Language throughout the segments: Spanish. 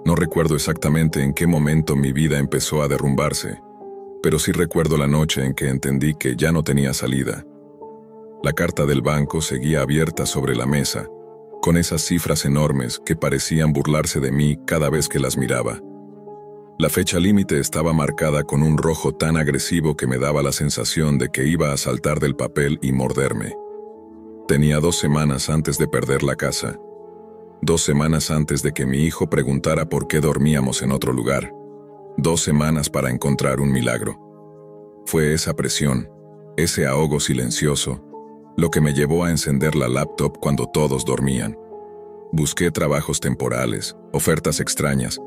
No recuerdo exactamente en qué momento mi vida empezó a derrumbarse, pero sí recuerdo la noche en que entendí que ya no tenía salida. La carta del banco seguía abierta sobre la mesa, con esas cifras enormes que parecían burlarse de mí cada vez que las miraba. La fecha límite estaba marcada con un rojo tan agresivo que me daba la sensación de que iba a saltar del papel y morderme. Tenía 2 semanas antes de perder la casa. 2 semanas antes de que mi hijo preguntara por qué dormíamos en otro lugar. 2 semanas para encontrar un milagro. Fue esa presión, ese ahogo silencioso, lo que me llevó a encender la laptop cuando todos dormían. Busqué trabajos temporales, ofertas extrañas,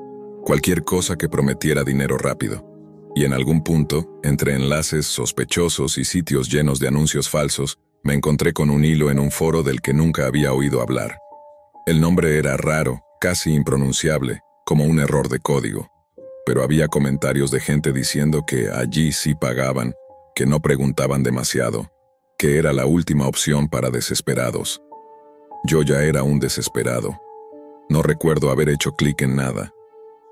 cualquier cosa que prometiera dinero rápido. Y en algún punto, entre enlaces sospechosos y sitios llenos de anuncios falsos, me encontré con un hilo en un foro del que nunca había oído hablar. El nombre era raro, casi impronunciable, como un error de código. Pero había comentarios de gente diciendo que allí sí pagaban, que no preguntaban demasiado, que era la última opción para desesperados. Yo ya era un desesperado. No recuerdo haber hecho clic en nada.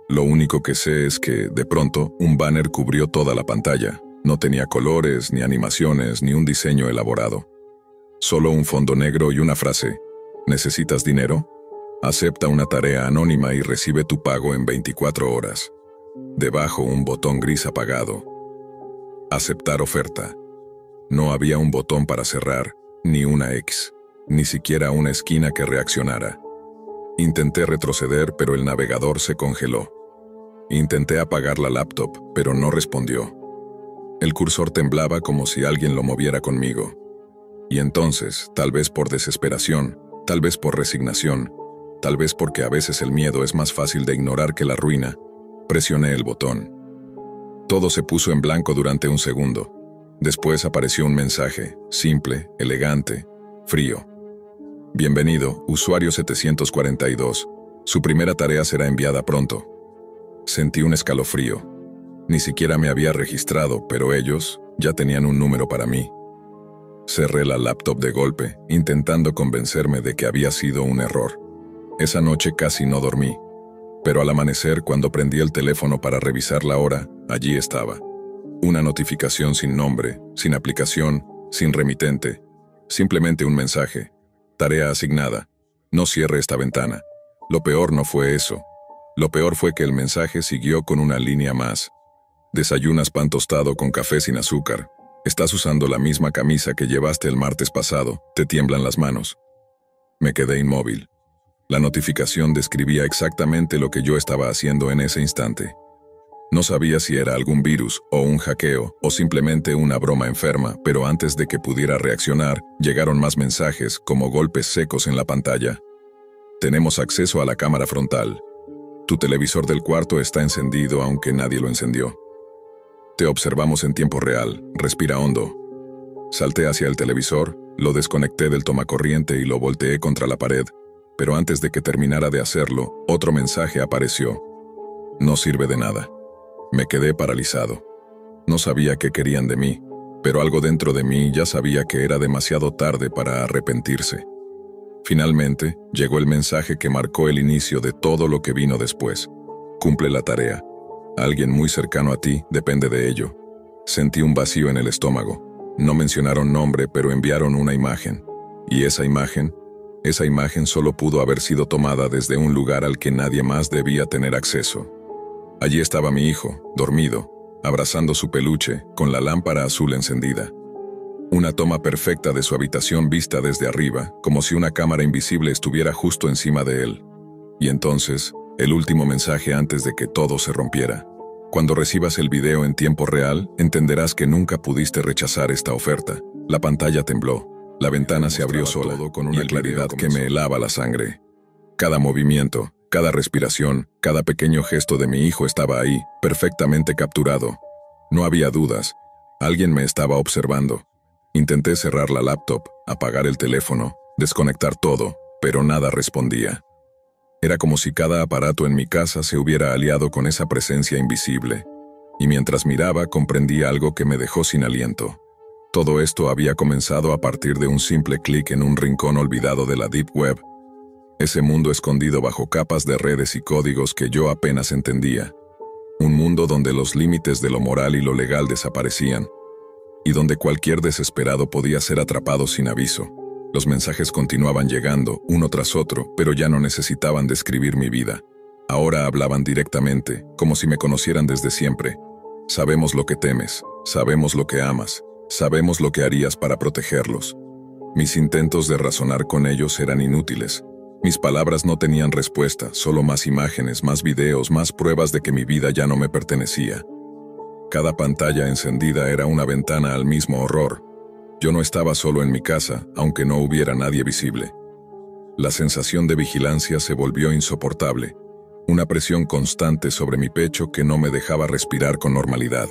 Lo único que sé es que, de pronto, un banner cubrió toda la pantalla. No tenía colores, ni animaciones, ni un diseño elaborado. Solo un fondo negro y una frase: ¿necesitas dinero? Acepta una tarea anónima y recibe tu pago en 24 horas. Debajo un botón gris apagado. Aceptar oferta. No había un botón para cerrar, ni una X, ni siquiera una esquina que reaccionara. Intenté retroceder, pero el navegador se congeló. Intenté apagar la laptop, pero no respondió. El cursor temblaba como si alguien lo moviera conmigo. Y entonces, tal vez por desesperación, tal vez por resignación, tal vez porque a veces el miedo es más fácil de ignorar que la ruina, presioné el botón. Todo se puso en blanco durante un segundo. Después apareció un mensaje, simple, elegante, frío. Bienvenido, usuario 742. Su primera tarea será enviada pronto. Sentí un escalofrío. Ni siquiera me había registrado, pero ellos ya tenían un número para mí. Cerré la laptop de golpe, intentando convencerme de que había sido un error. Esa noche casi no dormí. Pero al amanecer, cuando prendí el teléfono para revisar la hora, allí estaba. Una notificación sin nombre, sin aplicación, sin remitente. Simplemente un mensaje. Tarea asignada. No cierre esta ventana. Lo peor no fue eso. Lo peor fue que el mensaje siguió con una línea más. Desayunas pan tostado con café sin azúcar. Estás usando la misma camisa que llevaste el martes pasado. Te tiemblan las manos. Me quedé inmóvil. La notificación describía exactamente lo que yo estaba haciendo en ese instante. No sabía si era algún virus o un hackeo o simplemente una broma enferma, pero antes de que pudiera reaccionar, llegaron más mensajes como golpes secos en la pantalla. Tenemos acceso a la cámara frontal. Tu televisor del cuarto está encendido aunque nadie lo encendió. Te observamos en tiempo real. Respira hondo. Salté hacia el televisor, lo desconecté del tomacorriente y lo volteé contra la pared. Pero antes de que terminara de hacerlo, otro mensaje apareció. No sirve de nada. Me quedé paralizado. No sabía qué querían de mí, pero algo dentro de mí ya sabía que era demasiado tarde para arrepentirse. Finalmente, llegó el mensaje que marcó el inicio de todo lo que vino después. Cumple la tarea. Alguien muy cercano a ti depende de ello. Sentí un vacío en el estómago. No mencionaron nombre, pero enviaron una imagen. Y esa imagen solo pudo haber sido tomada desde un lugar al que nadie más debía tener acceso. Allí estaba mi hijo, dormido, abrazando su peluche, con la lámpara azul encendida. Una toma perfecta de su habitación vista desde arriba, como si una cámara invisible estuviera justo encima de él. Y entonces, el último mensaje antes de que todo se rompiera. Cuando recibas el video en tiempo real, entenderás que nunca pudiste rechazar esta oferta. La pantalla tembló, la ventana se abrió sola, con una claridad que me helaba la sangre. Cada movimiento, cada respiración, cada pequeño gesto de mi hijo estaba ahí, perfectamente capturado. No había dudas. Alguien me estaba observando. Intenté cerrar la laptop, apagar el teléfono, desconectar todo, pero nada respondía. Era como si cada aparato en mi casa se hubiera aliado con esa presencia invisible. Y mientras miraba, comprendí algo que me dejó sin aliento. Todo esto había comenzado a partir de un simple clic en un rincón olvidado de la Deep Web. Ese mundo escondido bajo capas de redes y códigos que yo apenas entendía. Un mundo donde los límites de lo moral y lo legal desaparecían, y donde cualquier desesperado podía ser atrapado sin aviso. Los mensajes continuaban llegando, uno tras otro, pero ya no necesitaban describir mi vida. Ahora hablaban directamente, como si me conocieran desde siempre. Sabemos lo que temes, sabemos lo que amas, sabemos lo que harías para protegerlos. Mis intentos de razonar con ellos eran inútiles. Mis palabras no tenían respuesta, solo más imágenes, más videos, más pruebas de que mi vida ya no me pertenecía. Cada pantalla encendida era una ventana al mismo horror. Yo no estaba solo en mi casa, aunque no hubiera nadie visible. La sensación de vigilancia se volvió insoportable, una presión constante sobre mi pecho que no me dejaba respirar con normalidad.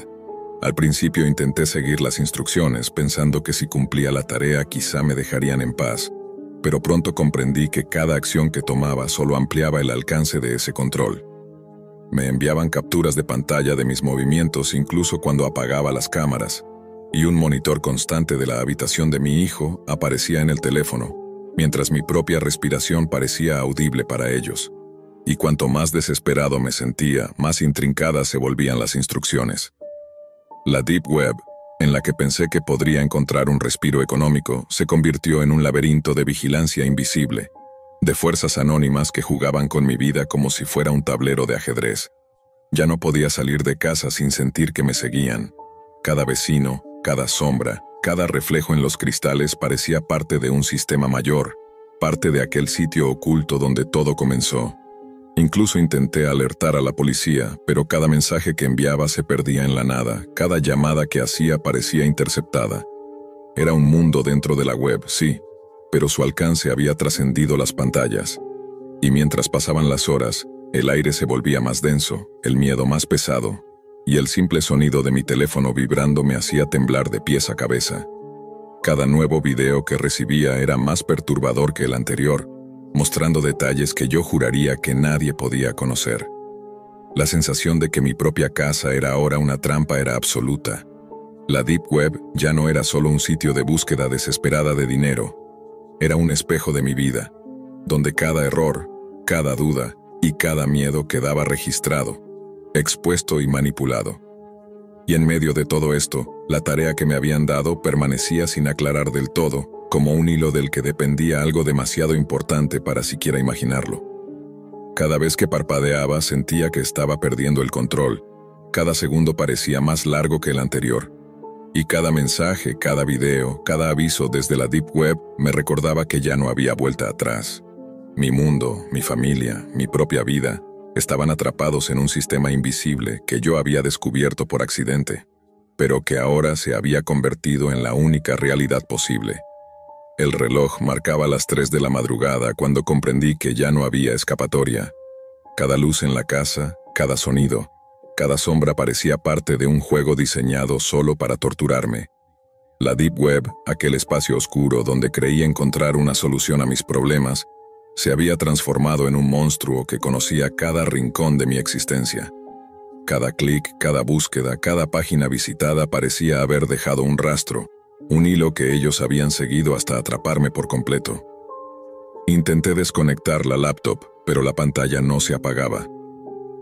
Al principio intenté seguir las instrucciones, pensando que si cumplía la tarea quizá me dejarían en paz, pero pronto comprendí que cada acción que tomaba solo ampliaba el alcance de ese control. Me enviaban capturas de pantalla de mis movimientos incluso cuando apagaba las cámaras, y un monitor constante de la habitación de mi hijo aparecía en el teléfono, mientras mi propia respiración parecía audible para ellos. Y cuanto más desesperado me sentía, más intrincadas se volvían las instrucciones. La Deep Web, en la que pensé que podría encontrar un respiro económico, se convirtió en un laberinto de vigilancia invisible, de fuerzas anónimas que jugaban con mi vida como si fuera un tablero de ajedrez. Ya no podía salir de casa sin sentir que me seguían. Cada vecino, cada sombra, cada reflejo en los cristales parecía parte de un sistema mayor, parte de aquel sitio oculto donde todo comenzó. Incluso intenté alertar a la policía, pero cada mensaje que enviaba se perdía en la nada, cada llamada que hacía parecía interceptada. Era un mundo dentro de la web, sí, pero su alcance había trascendido las pantallas. Y mientras pasaban las horas, el aire se volvía más denso, el miedo más pesado, y el simple sonido de mi teléfono vibrando me hacía temblar de pies a cabeza. Cada nuevo video que recibía era más perturbador que el anterior, mostrando detalles que yo juraría que nadie podía conocer. La sensación de que mi propia casa era ahora una trampa era absoluta. La Deep Web ya no era solo un sitio de búsqueda desesperada de dinero, era un espejo de mi vida, donde cada error, cada duda y cada miedo quedaba registrado, expuesto y manipulado. Y en medio de todo esto, la tarea que me habían dado permanecía sin aclarar del todo, como un hilo del que dependía algo demasiado importante para siquiera imaginarlo. Cada vez que parpadeaba sentía que estaba perdiendo el control, cada segundo parecía más largo que el anterior, y cada mensaje, cada video, cada aviso desde la Deep Web me recordaba que ya no había vuelta atrás. Mi mundo, mi familia, mi propia vida, estaban atrapados en un sistema invisible que yo había descubierto por accidente, pero que ahora se había convertido en la única realidad posible. El reloj marcaba las 3 de la madrugada cuando comprendí que ya no había escapatoria. Cada luz en la casa, cada sonido, cada sombra parecía parte de un juego diseñado solo para torturarme. La Deep Web, aquel espacio oscuro donde creí encontrar una solución a mis problemas, se había transformado en un monstruo que conocía cada rincón de mi existencia. Cada clic, cada búsqueda, cada página visitada parecía haber dejado un rastro, un hilo que ellos habían seguido hasta atraparme por completo. Intenté desconectar la laptop, pero la pantalla no se apagaba.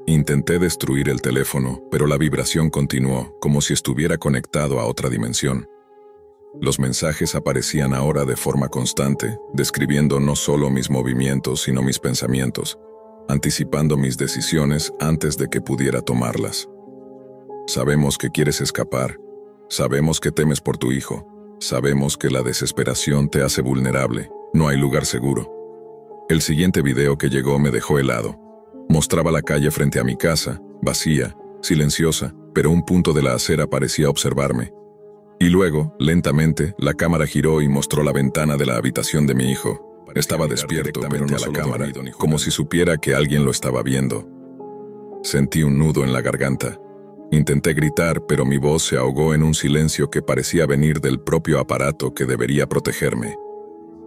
Intenté destruir el teléfono, pero la vibración continuó, como si estuviera conectado a otra dimensión. Los mensajes aparecían ahora de forma constante, describiendo no solo mis movimientos, sino mis pensamientos, anticipando mis decisiones antes de que pudiera tomarlas. Sabemos que quieres escapar. Sabemos que temes por tu hijo. Sabemos que la desesperación te hace vulnerable. No hay lugar seguro. El siguiente video que llegó me dejó helado. Mostraba la calle frente a mi casa, vacía, silenciosa, pero un punto de la acera parecía observarme. Y luego, lentamente, la cámara giró y mostró la ventana de la habitación de mi hijo. Estaba despierto, pero no a la cámara, como si supiera que alguien lo estaba viendo. Sentí un nudo en la garganta. Intenté gritar, pero mi voz se ahogó en un silencio que parecía venir del propio aparato que debería protegerme.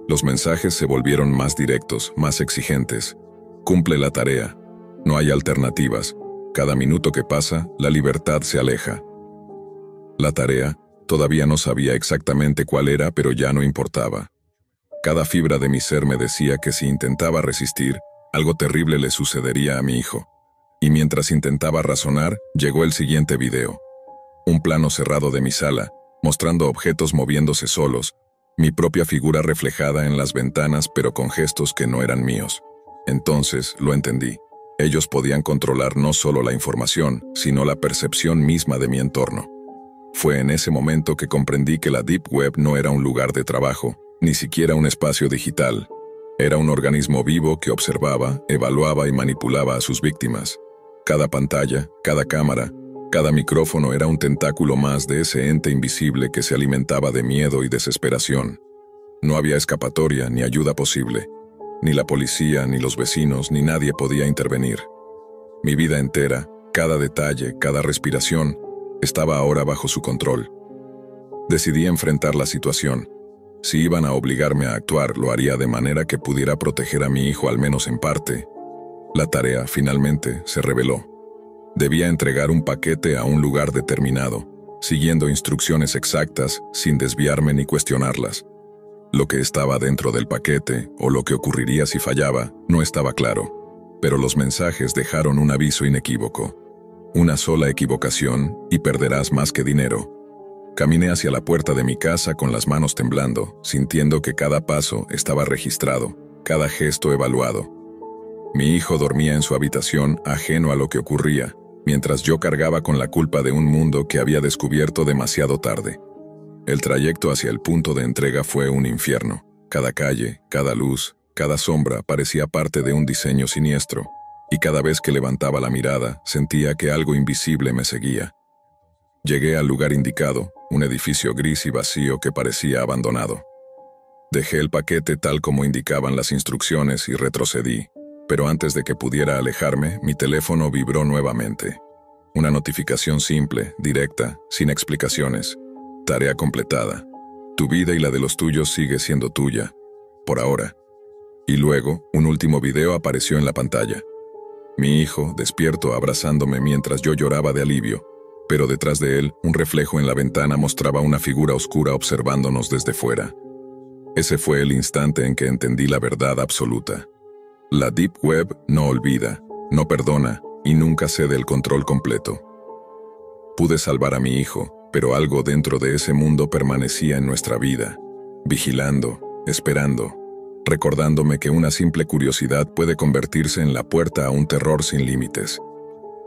Los mensajes se volvieron más directos, más exigentes. Cumple la tarea. No hay alternativas. Cada minuto que pasa, la libertad se aleja. La tarea, todavía no sabía exactamente cuál era, pero ya no importaba. Cada fibra de mi ser me decía que si intentaba resistir, algo terrible le sucedería a mi hijo. Y mientras intentaba razonar, llegó el siguiente video. Un plano cerrado de mi sala, mostrando objetos moviéndose solos, mi propia figura reflejada en las ventanas pero con gestos que no eran míos. Entonces lo entendí. Ellos podían controlar no solo la información, sino la percepción misma de mi entorno. Fue en ese momento que comprendí que la Deep Web no era un lugar de trabajo, ni siquiera un espacio digital. Era un organismo vivo que observaba, evaluaba y manipulaba a sus víctimas. Cada pantalla, cada cámara, cada micrófono era un tentáculo más de ese ente invisible que se alimentaba de miedo y desesperación. No había escapatoria ni ayuda posible. Ni la policía, ni los vecinos, ni nadie podía intervenir. Mi vida entera, cada detalle, cada respiración, estaba ahora bajo su control. Decidí enfrentar la situación. Si iban a obligarme a actuar, lo haría de manera que pudiera proteger a mi hijo al menos en parte. La tarea, finalmente, se reveló. Debía entregar un paquete a un lugar determinado, siguiendo instrucciones exactas, sin desviarme ni cuestionarlas. Lo que estaba dentro del paquete, o lo que ocurriría si fallaba, no estaba claro. Pero los mensajes dejaron un aviso inequívoco. Una sola equivocación, y perderás más que dinero. Caminé hacia la puerta de mi casa con las manos temblando, sintiendo que cada paso estaba registrado, cada gesto evaluado. Mi hijo dormía en su habitación, ajeno a lo que ocurría, mientras yo cargaba con la culpa de un mundo que había descubierto demasiado tarde. El trayecto hacia el punto de entrega fue un infierno. Cada calle, cada luz, cada sombra parecía parte de un diseño siniestro, y cada vez que levantaba la mirada, sentía que algo invisible me seguía. Llegué al lugar indicado, un edificio gris y vacío que parecía abandonado. Dejé el paquete tal como indicaban las instrucciones y retrocedí, pero antes de que pudiera alejarme, mi teléfono vibró nuevamente. Una notificación simple, directa, sin explicaciones. Tarea completada. Tu vida y la de los tuyos sigue siendo tuya, por ahora. Y luego, un último video apareció en la pantalla. Mi hijo, despierto, abrazándome mientras yo lloraba de alivio, pero detrás de él, un reflejo en la ventana mostraba una figura oscura observándonos desde fuera. Ese fue el instante en que entendí la verdad absoluta. La Deep Web no olvida, no perdona y nunca cede el control completo. Pude salvar a mi hijo, pero algo dentro de ese mundo permanecía en nuestra vida, vigilando, esperando, recordándome que una simple curiosidad puede convertirse en la puerta a un terror sin límites.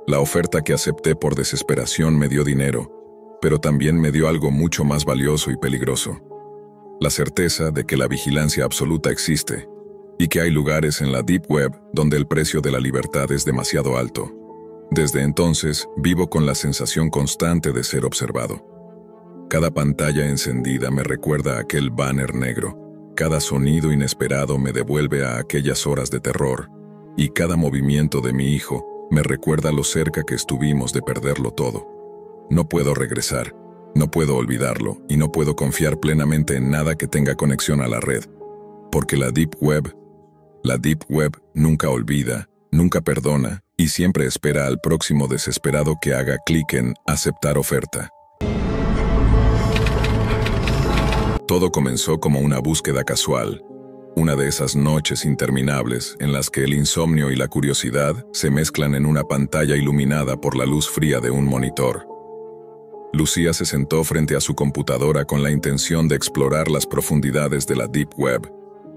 La oferta que acepté por desesperación me dio dinero, pero también me dio algo mucho más valioso y peligroso. La certeza de que la vigilancia absoluta existe, y que hay lugares en la Deep Web donde el precio de la libertad es demasiado alto. Desde entonces, vivo con la sensación constante de ser observado. Cada pantalla encendida me recuerda a aquel banner negro, cada sonido inesperado me devuelve a aquellas horas de terror, y cada movimiento de mi hijo me recuerda lo cerca que estuvimos de perderlo todo. No puedo regresar, no puedo olvidarlo, y no puedo confiar plenamente en nada que tenga conexión a la red, porque la Deep Web nunca olvida, nunca perdona, y siempre espera al próximo desesperado que haga clic en aceptar oferta. Todo comenzó como una búsqueda casual, una de esas noches interminables en las que el insomnio y la curiosidad se mezclan en una pantalla iluminada por la luz fría de un monitor. Lucía se sentó frente a su computadora con la intención de explorar las profundidades de la Deep Web,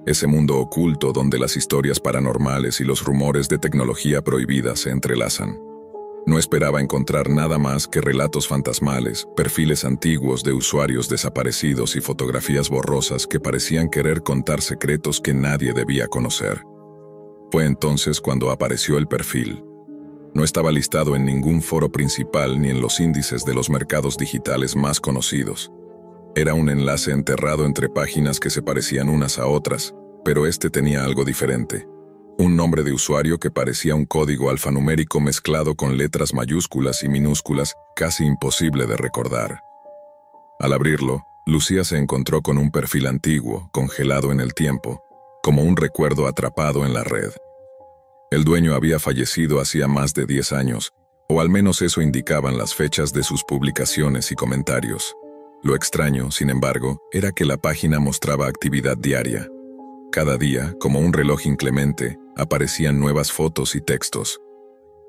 ese mundo oculto donde las historias paranormales y los rumores de tecnología prohibida se entrelazan. No esperaba encontrar nada más que relatos fantasmales, perfiles antiguos de usuarios desaparecidos y fotografías borrosas que parecían querer contar secretos que nadie debía conocer. Fue entonces cuando apareció el perfil. No estaba listado en ningún foro principal ni en los índices de los mercados digitales más conocidos. Era un enlace enterrado entre páginas que se parecían unas a otras, pero este tenía algo diferente. Un nombre de usuario que parecía un código alfanumérico mezclado con letras mayúsculas y minúsculas, casi imposible de recordar. Al abrirlo, Lucía se encontró con un perfil antiguo, congelado en el tiempo, como un recuerdo atrapado en la red. El dueño había fallecido hacía más de 10 años, o al menos eso indicaban las fechas de sus publicaciones y comentarios. Lo extraño, sin embargo, era que la página mostraba actividad diaria. Cada día, como un reloj inclemente, aparecían nuevas fotos y textos.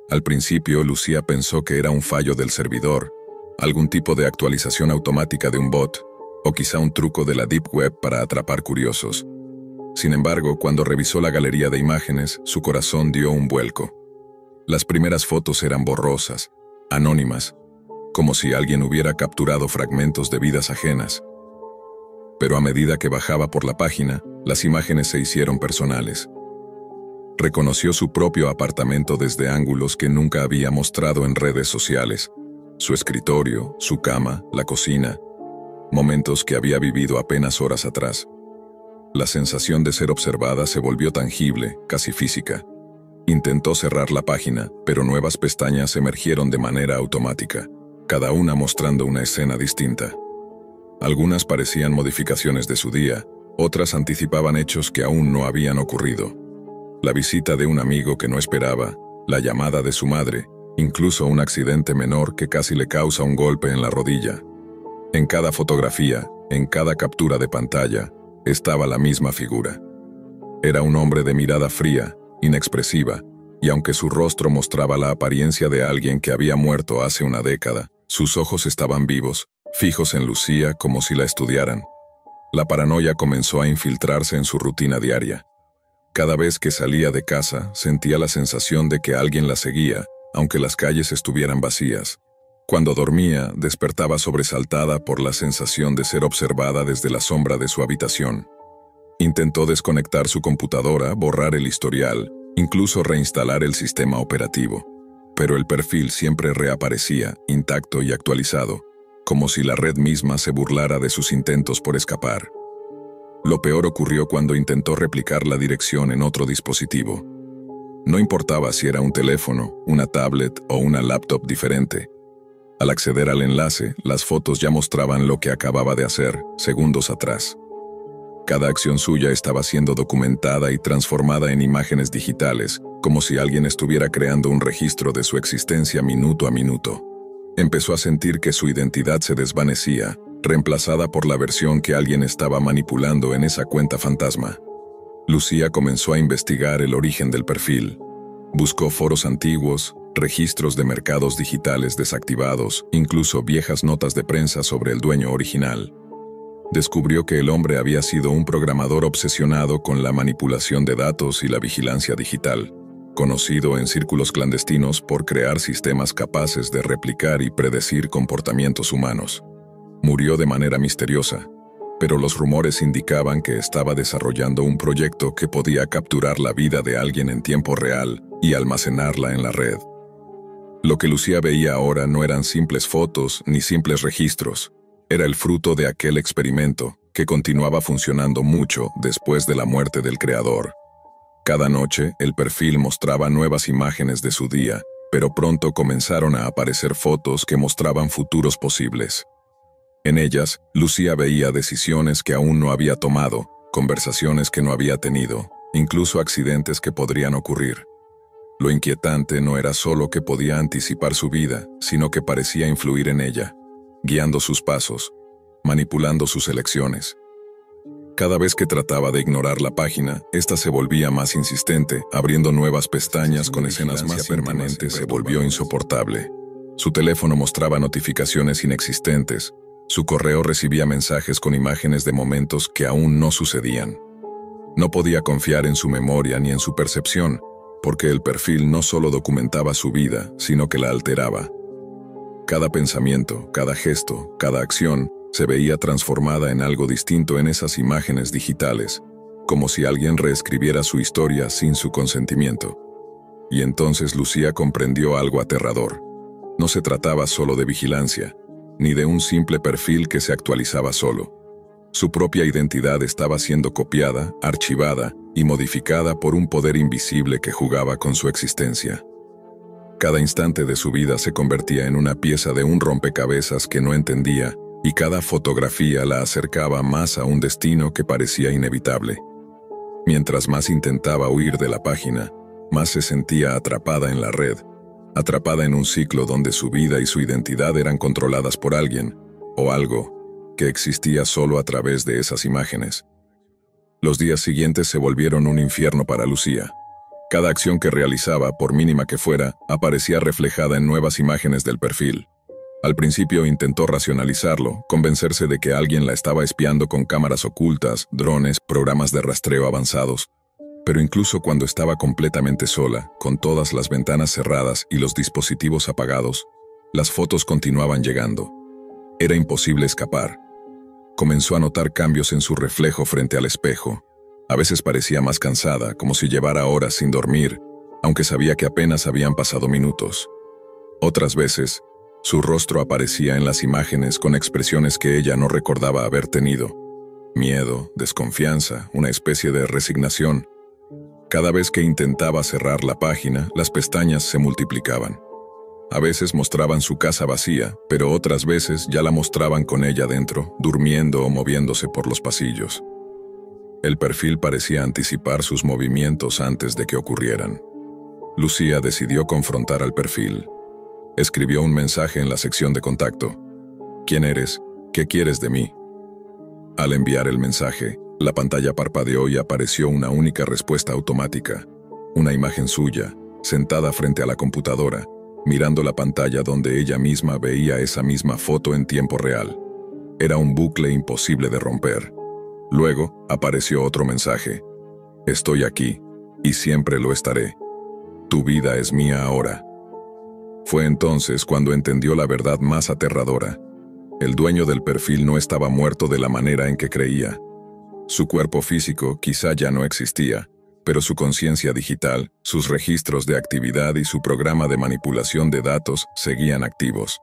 Al principio, Lucía pensó que era un fallo del servidor, algún tipo de actualización automática de un bot, o quizá un truco de la Deep Web para atrapar curiosos. Sin embargo, cuando revisó la galería de imágenes, su corazón dio un vuelco. Las primeras fotos eran borrosas, anónimas, como si alguien hubiera capturado fragmentos de vidas ajenas. Pero a medida que bajaba por la página, las imágenes se hicieron personales. Reconoció su propio apartamento desde ángulos que nunca había mostrado en redes sociales. Su escritorio, su cama, la cocina, momentos que había vivido apenas horas atrás. La sensación de ser observada se volvió tangible, casi física. Intentó cerrar la página, pero nuevas pestañas emergieron de manera automática, cada una mostrando una escena distinta. Algunas parecían modificaciones de su día, otras anticipaban hechos que aún no habían ocurrido. La visita de un amigo que no esperaba, la llamada de su madre, incluso un accidente menor que casi le causa un golpe en la rodilla. En cada fotografía, en cada captura de pantalla, estaba la misma figura. Era un hombre de mirada fría, inexpresiva, y aunque su rostro mostraba la apariencia de alguien que había muerto hace una década, sus ojos estaban vivos, fijos en Lucía como si la estudiaran. La paranoia comenzó a infiltrarse en su rutina diaria. Cada vez que salía de casa, sentía la sensación de que alguien la seguía, aunque las calles estuvieran vacías. Cuando dormía, despertaba sobresaltada por la sensación de ser observada desde la sombra de su habitación. Intentó desconectar su computadora, borrar el historial, incluso reinstalar el sistema operativo. Pero el perfil siempre reaparecía, intacto y actualizado, como si la red misma se burlara de sus intentos por escapar. Lo peor ocurrió cuando intentó replicar la dirección en otro dispositivo. No importaba si era un teléfono, una tablet o una laptop diferente. Al acceder al enlace, las fotos ya mostraban lo que acababa de hacer, segundos atrás. Cada acción suya estaba siendo documentada y transformada en imágenes digitales, como si alguien estuviera creando un registro de su existencia minuto a minuto. Empezó a sentir que su identidad se desvanecía, reemplazada por la versión que alguien estaba manipulando en esa cuenta fantasma. Lucía comenzó a investigar el origen del perfil. Buscó foros antiguos, registros de mercados digitales desactivados, incluso viejas notas de prensa sobre el dueño original. Descubrió que el hombre había sido un programador obsesionado con la manipulación de datos y la vigilancia digital, conocido en círculos clandestinos por crear sistemas capaces de replicar y predecir comportamientos humanos. Murió de manera misteriosa, pero los rumores indicaban que estaba desarrollando un proyecto que podía capturar la vida de alguien en tiempo real y almacenarla en la red. Lo que Lucía veía ahora no eran simples fotos ni simples registros, era el fruto de aquel experimento que continuaba funcionando mucho después de la muerte del creador. Cada noche, el perfil mostraba nuevas imágenes de su día, pero pronto comenzaron a aparecer fotos que mostraban futuros posibles. En ellas, Lucía veía decisiones que aún no había tomado, conversaciones que no había tenido, incluso accidentes que podrían ocurrir. Lo inquietante no era solo que podía anticipar su vida, sino que parecía influir en ella, guiando sus pasos, manipulando sus elecciones. Cada vez que trataba de ignorar la página, ésta se volvía más insistente, abriendo nuevas pestañas con escenas más permanentes. Se volvió insoportable. Su teléfono mostraba notificaciones inexistentes. Su correo recibía mensajes con imágenes de momentos que aún no sucedían. No podía confiar en su memoria ni en su percepción, porque el perfil no solo documentaba su vida, sino que la alteraba. Cada pensamiento, cada gesto, cada acción se veía transformada en algo distinto en esas imágenes digitales, como si alguien reescribiera su historia sin su consentimiento. Y entonces Lucía comprendió algo aterrador. No se trataba solo de vigilancia, ni de un simple perfil que se actualizaba solo. Su propia identidad estaba siendo copiada, archivada y modificada por un poder invisible que jugaba con su existencia. Cada instante de su vida se convertía en una pieza de un rompecabezas que no entendía, y cada fotografía la acercaba más a un destino que parecía inevitable. Mientras más intentaba huir de la página, más se sentía atrapada en la red, atrapada en un ciclo donde su vida y su identidad eran controladas por alguien, o algo, que existía solo a través de esas imágenes. Los días siguientes se volvieron un infierno para Lucía. Cada acción que realizaba, por mínima que fuera, aparecía reflejada en nuevas imágenes del perfil. Al principio intentó racionalizarlo, convencerse de que alguien la estaba espiando con cámaras ocultas, drones, programas de rastreo avanzados. Pero incluso cuando estaba completamente sola, con todas las ventanas cerradas y los dispositivos apagados, las fotos continuaban llegando. Era imposible escapar. Comenzó a notar cambios en su reflejo frente al espejo. A veces parecía más cansada, como si llevara horas sin dormir, aunque sabía que apenas habían pasado minutos. Otras veces, su rostro aparecía en las imágenes con expresiones que ella no recordaba haber tenido. Miedo, desconfianza, una especie de resignación. Cada vez que intentaba cerrar la página, las pestañas se multiplicaban. A veces mostraban su casa vacía, pero otras veces ya la mostraban con ella dentro, durmiendo o moviéndose por los pasillos. El perfil parecía anticipar sus movimientos antes de que ocurrieran. Lucía decidió confrontar al perfil. Escribió un mensaje en la sección de contacto. ¿Quién eres? ¿Qué quieres de mí? Al enviar el mensaje, la pantalla parpadeó y apareció una única respuesta automática. Una imagen suya, sentada frente a la computadora, mirando la pantalla donde ella misma veía esa misma foto en tiempo real. Era un bucle imposible de romper. Luego, apareció otro mensaje. Estoy aquí, y siempre lo estaré. Tu vida es mía ahora. Fue entonces cuando entendió la verdad más aterradora. El dueño del perfil no estaba muerto de la manera en que creía. Su cuerpo físico quizá ya no existía, pero su conciencia digital, sus registros de actividad y su programa de manipulación de datos seguían activos.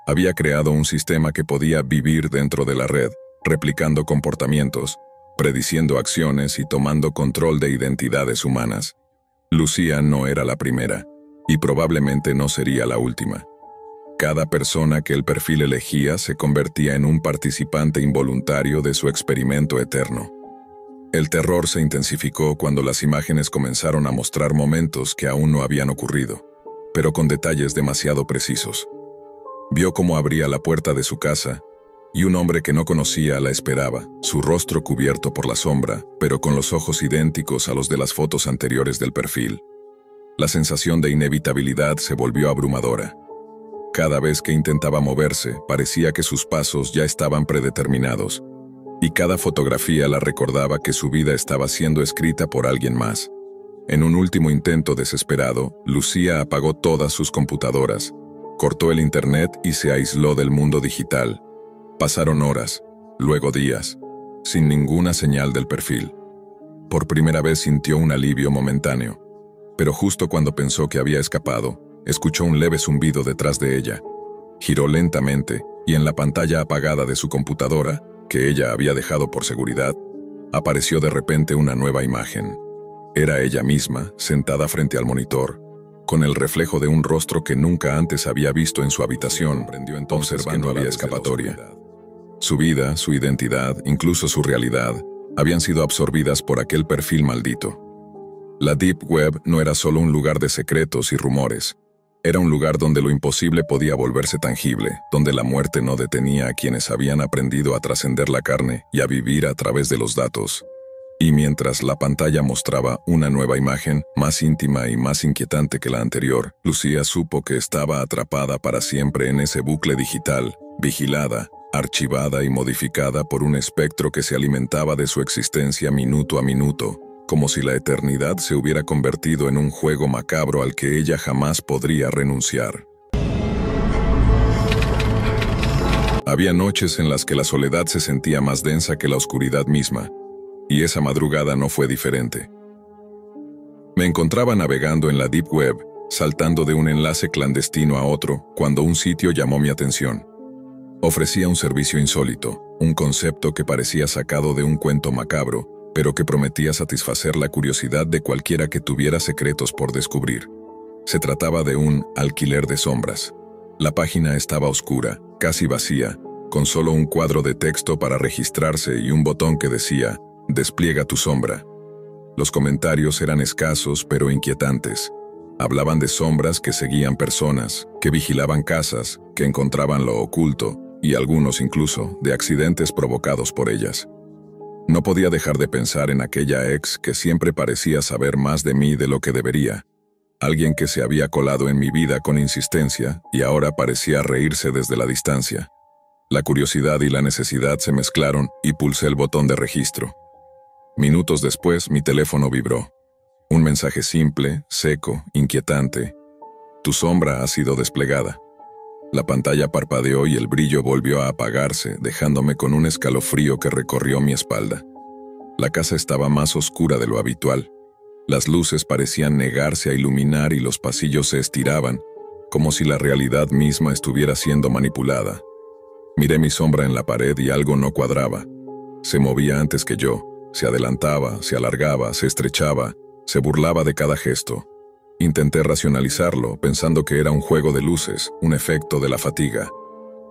Había creado un sistema que podía vivir dentro de la red, replicando comportamientos, prediciendo acciones y tomando control de identidades humanas. Lucía no era la primera, y probablemente no sería la última. Cada persona que el perfil elegía se convertía en un participante involuntario de su experimento eterno. El terror se intensificó cuando las imágenes comenzaron a mostrar momentos que aún no habían ocurrido, pero con detalles demasiado precisos. Vio cómo abría la puerta de su casa, y un hombre que no conocía la esperaba, su rostro cubierto por la sombra, pero con los ojos idénticos a los de las fotos anteriores del perfil. La sensación de inevitabilidad se volvió abrumadora. Cada vez que intentaba moverse, parecía que sus pasos ya estaban predeterminados, y cada fotografía la recordaba que su vida estaba siendo escrita por alguien más. En un último intento desesperado, Lucía apagó todas sus computadoras, cortó el internet y se aisló del mundo digital. Pasaron horas, luego días, sin ninguna señal del perfil. Por primera vez sintió un alivio momentáneo, pero justo cuando pensó que había escapado, escuchó un leve zumbido detrás de ella. Giró lentamente y en la pantalla apagada de su computadora, que ella había dejado por seguridad, apareció de repente una nueva imagen. Era ella misma, sentada frente al monitor, con el reflejo de un rostro que nunca antes había visto en su habitación. Comprendió entonces que no había escapatoria. Su vida, su identidad, incluso su realidad, habían sido absorbidas por aquel perfil maldito. La Deep Web no era solo un lugar de secretos y rumores. Era un lugar donde lo imposible podía volverse tangible, donde la muerte no detenía a quienes habían aprendido a trascender la carne y a vivir a través de los datos. Y mientras la pantalla mostraba una nueva imagen, más íntima y más inquietante que la anterior, Lucía supo que estaba atrapada para siempre en ese bucle digital, vigilada, archivada y modificada por un espectro que se alimentaba de su existencia minuto a minuto, como si la eternidad se hubiera convertido en un juego macabro al que ella jamás podría renunciar. Había noches en las que la soledad se sentía más densa que la oscuridad misma, y esa madrugada no fue diferente. Me encontraba navegando en la Deep Web, saltando de un enlace clandestino a otro, cuando un sitio llamó mi atención. Ofrecía un servicio insólito, un concepto que parecía sacado de un cuento macabro, pero que prometía satisfacer la curiosidad de cualquiera que tuviera secretos por descubrir. Se trataba de un alquiler de sombras. La página estaba oscura, casi vacía, con solo un cuadro de texto para registrarse y un botón que decía, «Despliega tu sombra». Los comentarios eran escasos pero inquietantes. Hablaban de sombras que seguían personas, que vigilaban casas, que encontraban lo oculto, y algunos incluso de accidentes provocados por ellas. No podía dejar de pensar en aquella ex que siempre parecía saber más de mí de lo que debería. Alguien que se había colado en mi vida con insistencia y ahora parecía reírse desde la distancia. La curiosidad y la necesidad se mezclaron y pulsé el botón de registro. Minutos después, mi teléfono vibró. Un mensaje simple, seco, inquietante. Tu sombra ha sido desplegada. La pantalla parpadeó y el brillo volvió a apagarse, dejándome con un escalofrío que recorrió mi espalda. La casa estaba más oscura de lo habitual. Las luces parecían negarse a iluminar y los pasillos se estiraban, como si la realidad misma estuviera siendo manipulada. Miré mi sombra en la pared y algo no cuadraba. Se movía antes que yo, se adelantaba, se alargaba, se estrechaba, se burlaba de cada gesto. Intenté racionalizarlo, pensando que era un juego de luces, un efecto de la fatiga.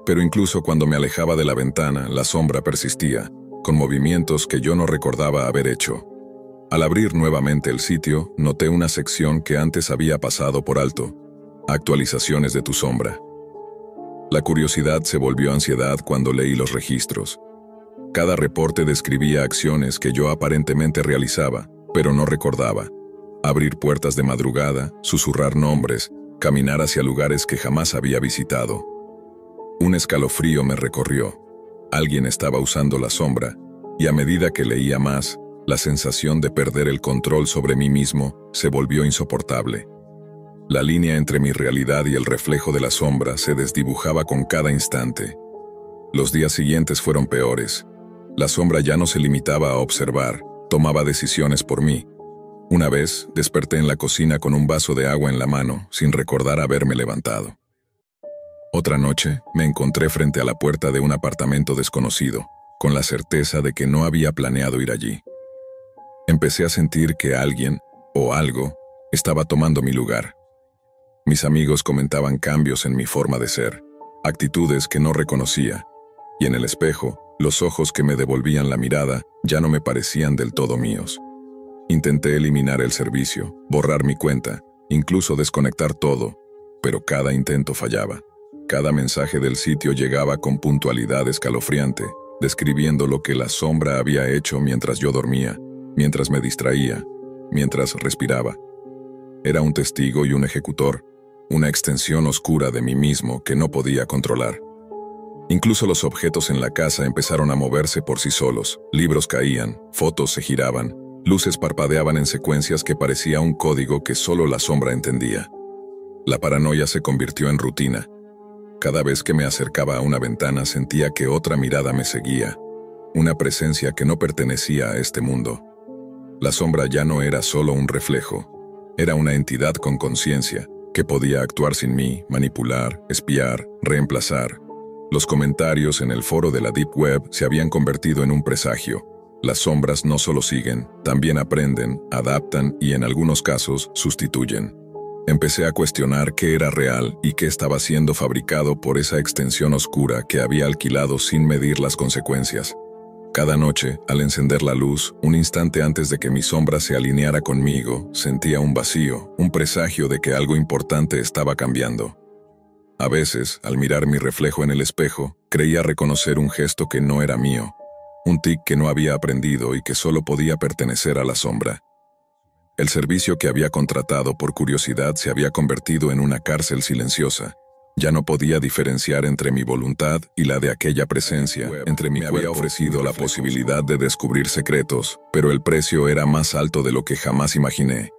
Pero incluso cuando me alejaba de la ventana, la sombra persistía, con movimientos que yo no recordaba haber hecho. Al abrir nuevamente el sitio, noté una sección que antes había pasado por alto. Actualizaciones de tu sombra. La curiosidad se volvió ansiedad cuando leí los registros. Cada reporte describía acciones que yo aparentemente realizaba, pero no recordaba. Abrir puertas de madrugada, susurrar nombres, caminar hacia lugares que jamás había visitado. Un escalofrío me recorrió. Alguien estaba usando la sombra, y a medida que leía más, la sensación de perder el control sobre mí mismo se volvió insoportable. La línea entre mi realidad y el reflejo de la sombra se desdibujaba con cada instante. Los días siguientes fueron peores. La sombra ya no se limitaba a observar, tomaba decisiones por mí. Una vez, desperté en la cocina con un vaso de agua en la mano, sin recordar haberme levantado. Otra noche, me encontré frente a la puerta de un apartamento desconocido, con la certeza de que no había planeado ir allí. Empecé a sentir que alguien, o algo, estaba tomando mi lugar. Mis amigos comentaban cambios en mi forma de ser, actitudes que no reconocía, y en el espejo, los ojos que me devolvían la mirada ya no me parecían del todo míos. Intenté eliminar el servicio, borrar mi cuenta, incluso desconectar todo, pero cada intento fallaba. Cada mensaje del sitio llegaba con puntualidad escalofriante, describiendo lo que la sombra había hecho mientras yo dormía, mientras me distraía, mientras respiraba. Era un testigo y un ejecutor, una extensión oscura de mí mismo que no podía controlar. Incluso los objetos en la casa empezaron a moverse por sí solos, libros caían, fotos se giraban, luces parpadeaban en secuencias que parecía un código que solo la sombra entendía. La paranoia se convirtió en rutina. Cada vez que me acercaba a una ventana sentía que otra mirada me seguía, una presencia que no pertenecía a este mundo. La sombra ya no era solo un reflejo, era una entidad con conciencia, que podía actuar sin mí, manipular, espiar, reemplazar. Los comentarios en el foro de la Deep Web se habían convertido en un presagio. Las sombras no solo siguen, también aprenden, adaptan y en algunos casos sustituyen. Empecé a cuestionar qué era real y qué estaba siendo fabricado por esa extensión oscura que había alquilado sin medir las consecuencias. Cada noche, al encender la luz, un instante antes de que mi sombra se alineara conmigo, sentía un vacío, un presagio de que algo importante estaba cambiando. A veces, al mirar mi reflejo en el espejo, creía reconocer un gesto que no era mío, un tic que no había aprendido y que solo podía pertenecer a la sombra. El servicio que había contratado por curiosidad se había convertido en una cárcel silenciosa. Ya no podía diferenciar entre mi voluntad y la de aquella presencia. Entre mi cuerpo había ofrecido la posibilidad de descubrir secretos, pero el precio era más alto de lo que jamás imaginé.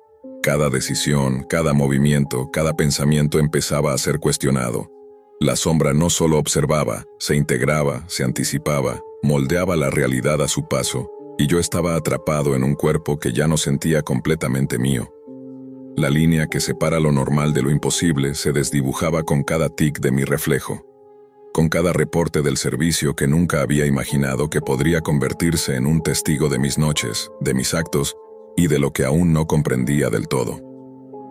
Cada decisión, cada movimiento, cada pensamiento empezaba a ser cuestionado. La sombra no solo observaba, se integraba, se anticipaba, moldeaba la realidad a su paso, y yo estaba atrapado en un cuerpo que ya no sentía completamente mío. La línea que separa lo normal de lo imposible se desdibujaba con cada tic de mi reflejo, con cada reporte del servicio que nunca había imaginado que podría convertirse en un testigo de mis noches, de mis actos y de lo que aún no comprendía del todo.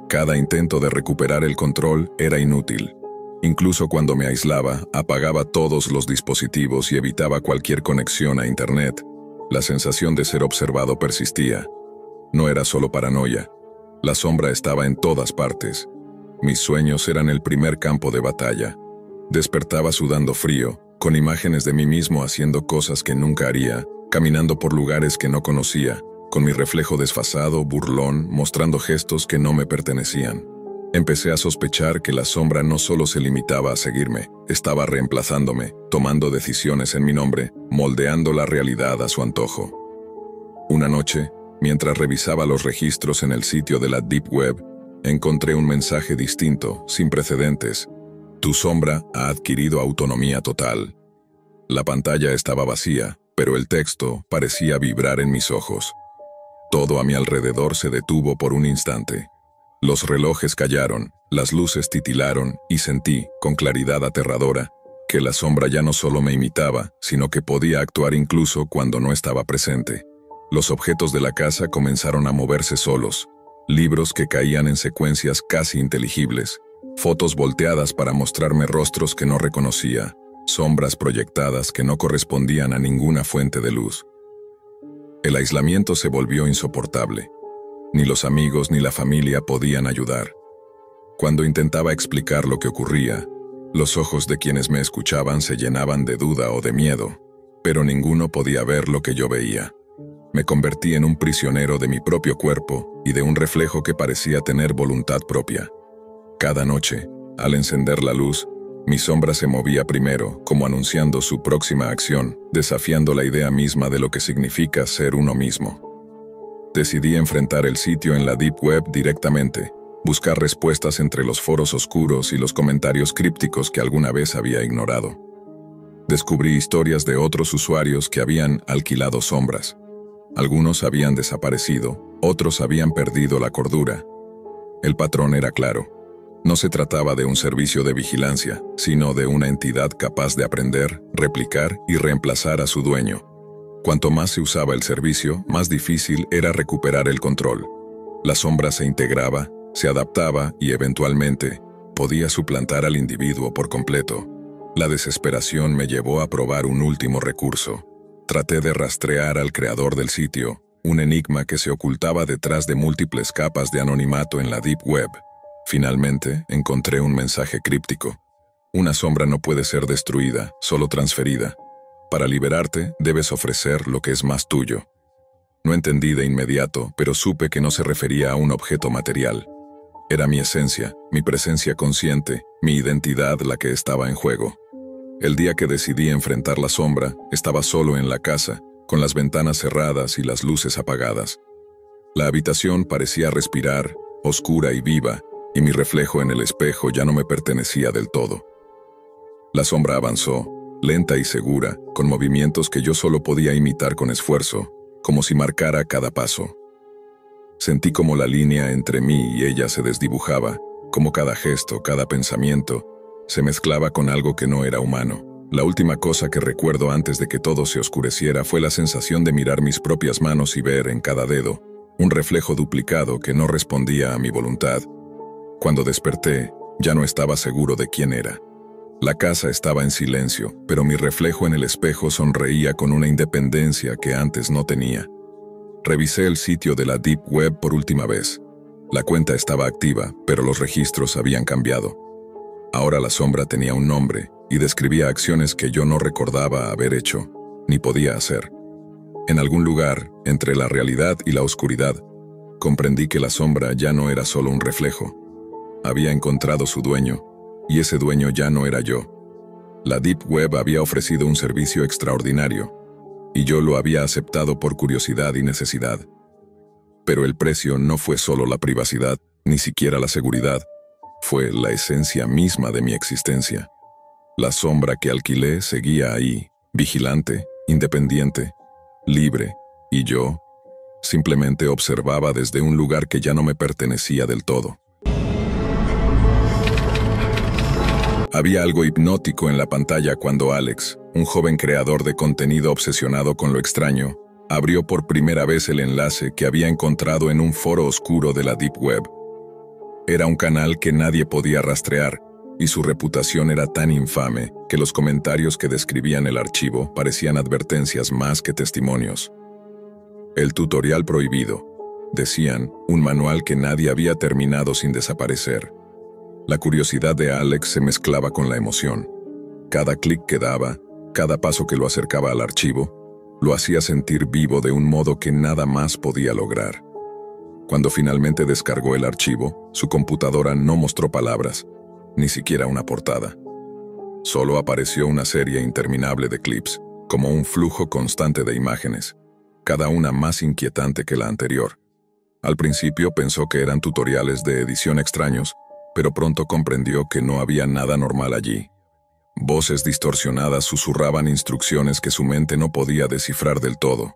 Cada intento de recuperar el control era inútil. Incluso cuando me aislaba, apagaba todos los dispositivos y evitaba cualquier conexión a Internet. La sensación de ser observado persistía. No era solo paranoia. La sombra estaba en todas partes. Mis sueños eran el primer campo de batalla. Despertaba sudando frío, con imágenes de mí mismo haciendo cosas que nunca haría, caminando por lugares que no conocía, con mi reflejo desfasado, burlón, mostrando gestos que no me pertenecían. Empecé a sospechar que la sombra no solo se limitaba a seguirme, estaba reemplazándome, tomando decisiones en mi nombre, moldeando la realidad a su antojo. Una noche, mientras revisaba los registros en el sitio de la Deep Web, encontré un mensaje distinto, sin precedentes. Tu sombra ha adquirido autonomía total. La pantalla estaba vacía, pero el texto parecía vibrar en mis ojos. Todo a mi alrededor se detuvo por un instante. Los relojes callaron, las luces titilaron y sentí, con claridad aterradora, que la sombra ya no solo me imitaba, sino que podía actuar incluso cuando no estaba presente. Los objetos de la casa comenzaron a moverse solos, libros que caían en secuencias casi inteligibles, fotos volteadas para mostrarme rostros que no reconocía, sombras proyectadas que no correspondían a ninguna fuente de luz. El aislamiento se volvió insoportable. Ni los amigos ni la familia podían ayudar. Cuando intentaba explicar lo que ocurría, los ojos de quienes me escuchaban se llenaban de duda o de miedo, pero ninguno podía ver lo que yo veía. Me convertí en un prisionero de mi propio cuerpo y de un reflejo que parecía tener voluntad propia. Cada noche, al encender la luz, mi sombra se movía primero, como anunciando su próxima acción, desafiando la idea misma de lo que significa ser uno mismo. Decidí enfrentar el sitio en la Deep Web directamente, buscar respuestas entre los foros oscuros y los comentarios crípticos que alguna vez había ignorado. Descubrí historias de otros usuarios que habían alquilado sombras. Algunos habían desaparecido, otros habían perdido la cordura. El patrón era claro. No se trataba de un servicio de vigilancia, sino de una entidad capaz de aprender, replicar y reemplazar a su dueño. Cuanto más se usaba el servicio, más difícil era recuperar el control. La sombra se integraba, se adaptaba y, eventualmente, podía suplantar al individuo por completo. La desesperación me llevó a probar un último recurso. Traté de rastrear al creador del sitio, un enigma que se ocultaba detrás de múltiples capas de anonimato en la Deep Web. Finalmente, encontré un mensaje críptico. Una sombra no puede ser destruida, solo transferida. Para liberarte, debes ofrecer lo que es más tuyo. No entendí de inmediato, pero supe que no se refería a un objeto material. Era mi esencia, mi presencia consciente, mi identidad la que estaba en juego. El día que decidí enfrentar la sombra, estaba solo en la casa, con las ventanas cerradas y las luces apagadas. La habitación parecía respirar, oscura y viva, y mi reflejo en el espejo ya no me pertenecía del todo. La sombra avanzó, lenta y segura, con movimientos que yo solo podía imitar con esfuerzo, como si marcara cada paso. Sentí como la línea entre mí y ella se desdibujaba, como cada gesto, cada pensamiento, se mezclaba con algo que no era humano. La última cosa que recuerdo antes de que todo se oscureciera fue la sensación de mirar mis propias manos y ver en cada dedo un reflejo duplicado que no respondía a mi voluntad. Cuando desperté, ya no estaba seguro de quién era. La casa estaba en silencio, pero mi reflejo en el espejo sonreía con una independencia que antes no tenía. Revisé el sitio de la Deep Web por última vez. La cuenta estaba activa, pero los registros habían cambiado. Ahora la sombra tenía un nombre y describía acciones que yo no recordaba haber hecho, ni podía hacer. En algún lugar, entre la realidad y la oscuridad, comprendí que la sombra ya no era solo un reflejo. Había encontrado su dueño, y ese dueño ya no era yo. La Deep Web había ofrecido un servicio extraordinario, y yo lo había aceptado por curiosidad y necesidad. Pero el precio no fue solo la privacidad, ni siquiera la seguridad. Fue la esencia misma de mi existencia. La sombra que alquilé seguía ahí, vigilante, independiente, libre, y yo simplemente observaba desde un lugar que ya no me pertenecía del todo. Había algo hipnótico en la pantalla cuando Alex, un joven creador de contenido obsesionado con lo extraño, abrió por primera vez el enlace que había encontrado en un foro oscuro de la Deep Web. Era un canal que nadie podía rastrear, y su reputación era tan infame que los comentarios que describían el archivo parecían advertencias más que testimonios. El tutorial prohibido, decían, un manual que nadie había terminado sin desaparecer. La curiosidad de Alex se mezclaba con la emoción. Cada clic que daba, cada paso que lo acercaba al archivo, Lo hacía sentir vivo de un modo que nada más podía lograr. Cuando finalmente descargó el archivo, su computadora no mostró palabras, ni siquiera una portada. Solo apareció una serie interminable de clips, como un flujo constante de imágenes, cada una más inquietante que la anterior. Al principio pensó que eran tutoriales de edición extraños, pero pronto comprendió que no había nada normal allí. Voces distorsionadas susurraban instrucciones que su mente no podía descifrar del todo.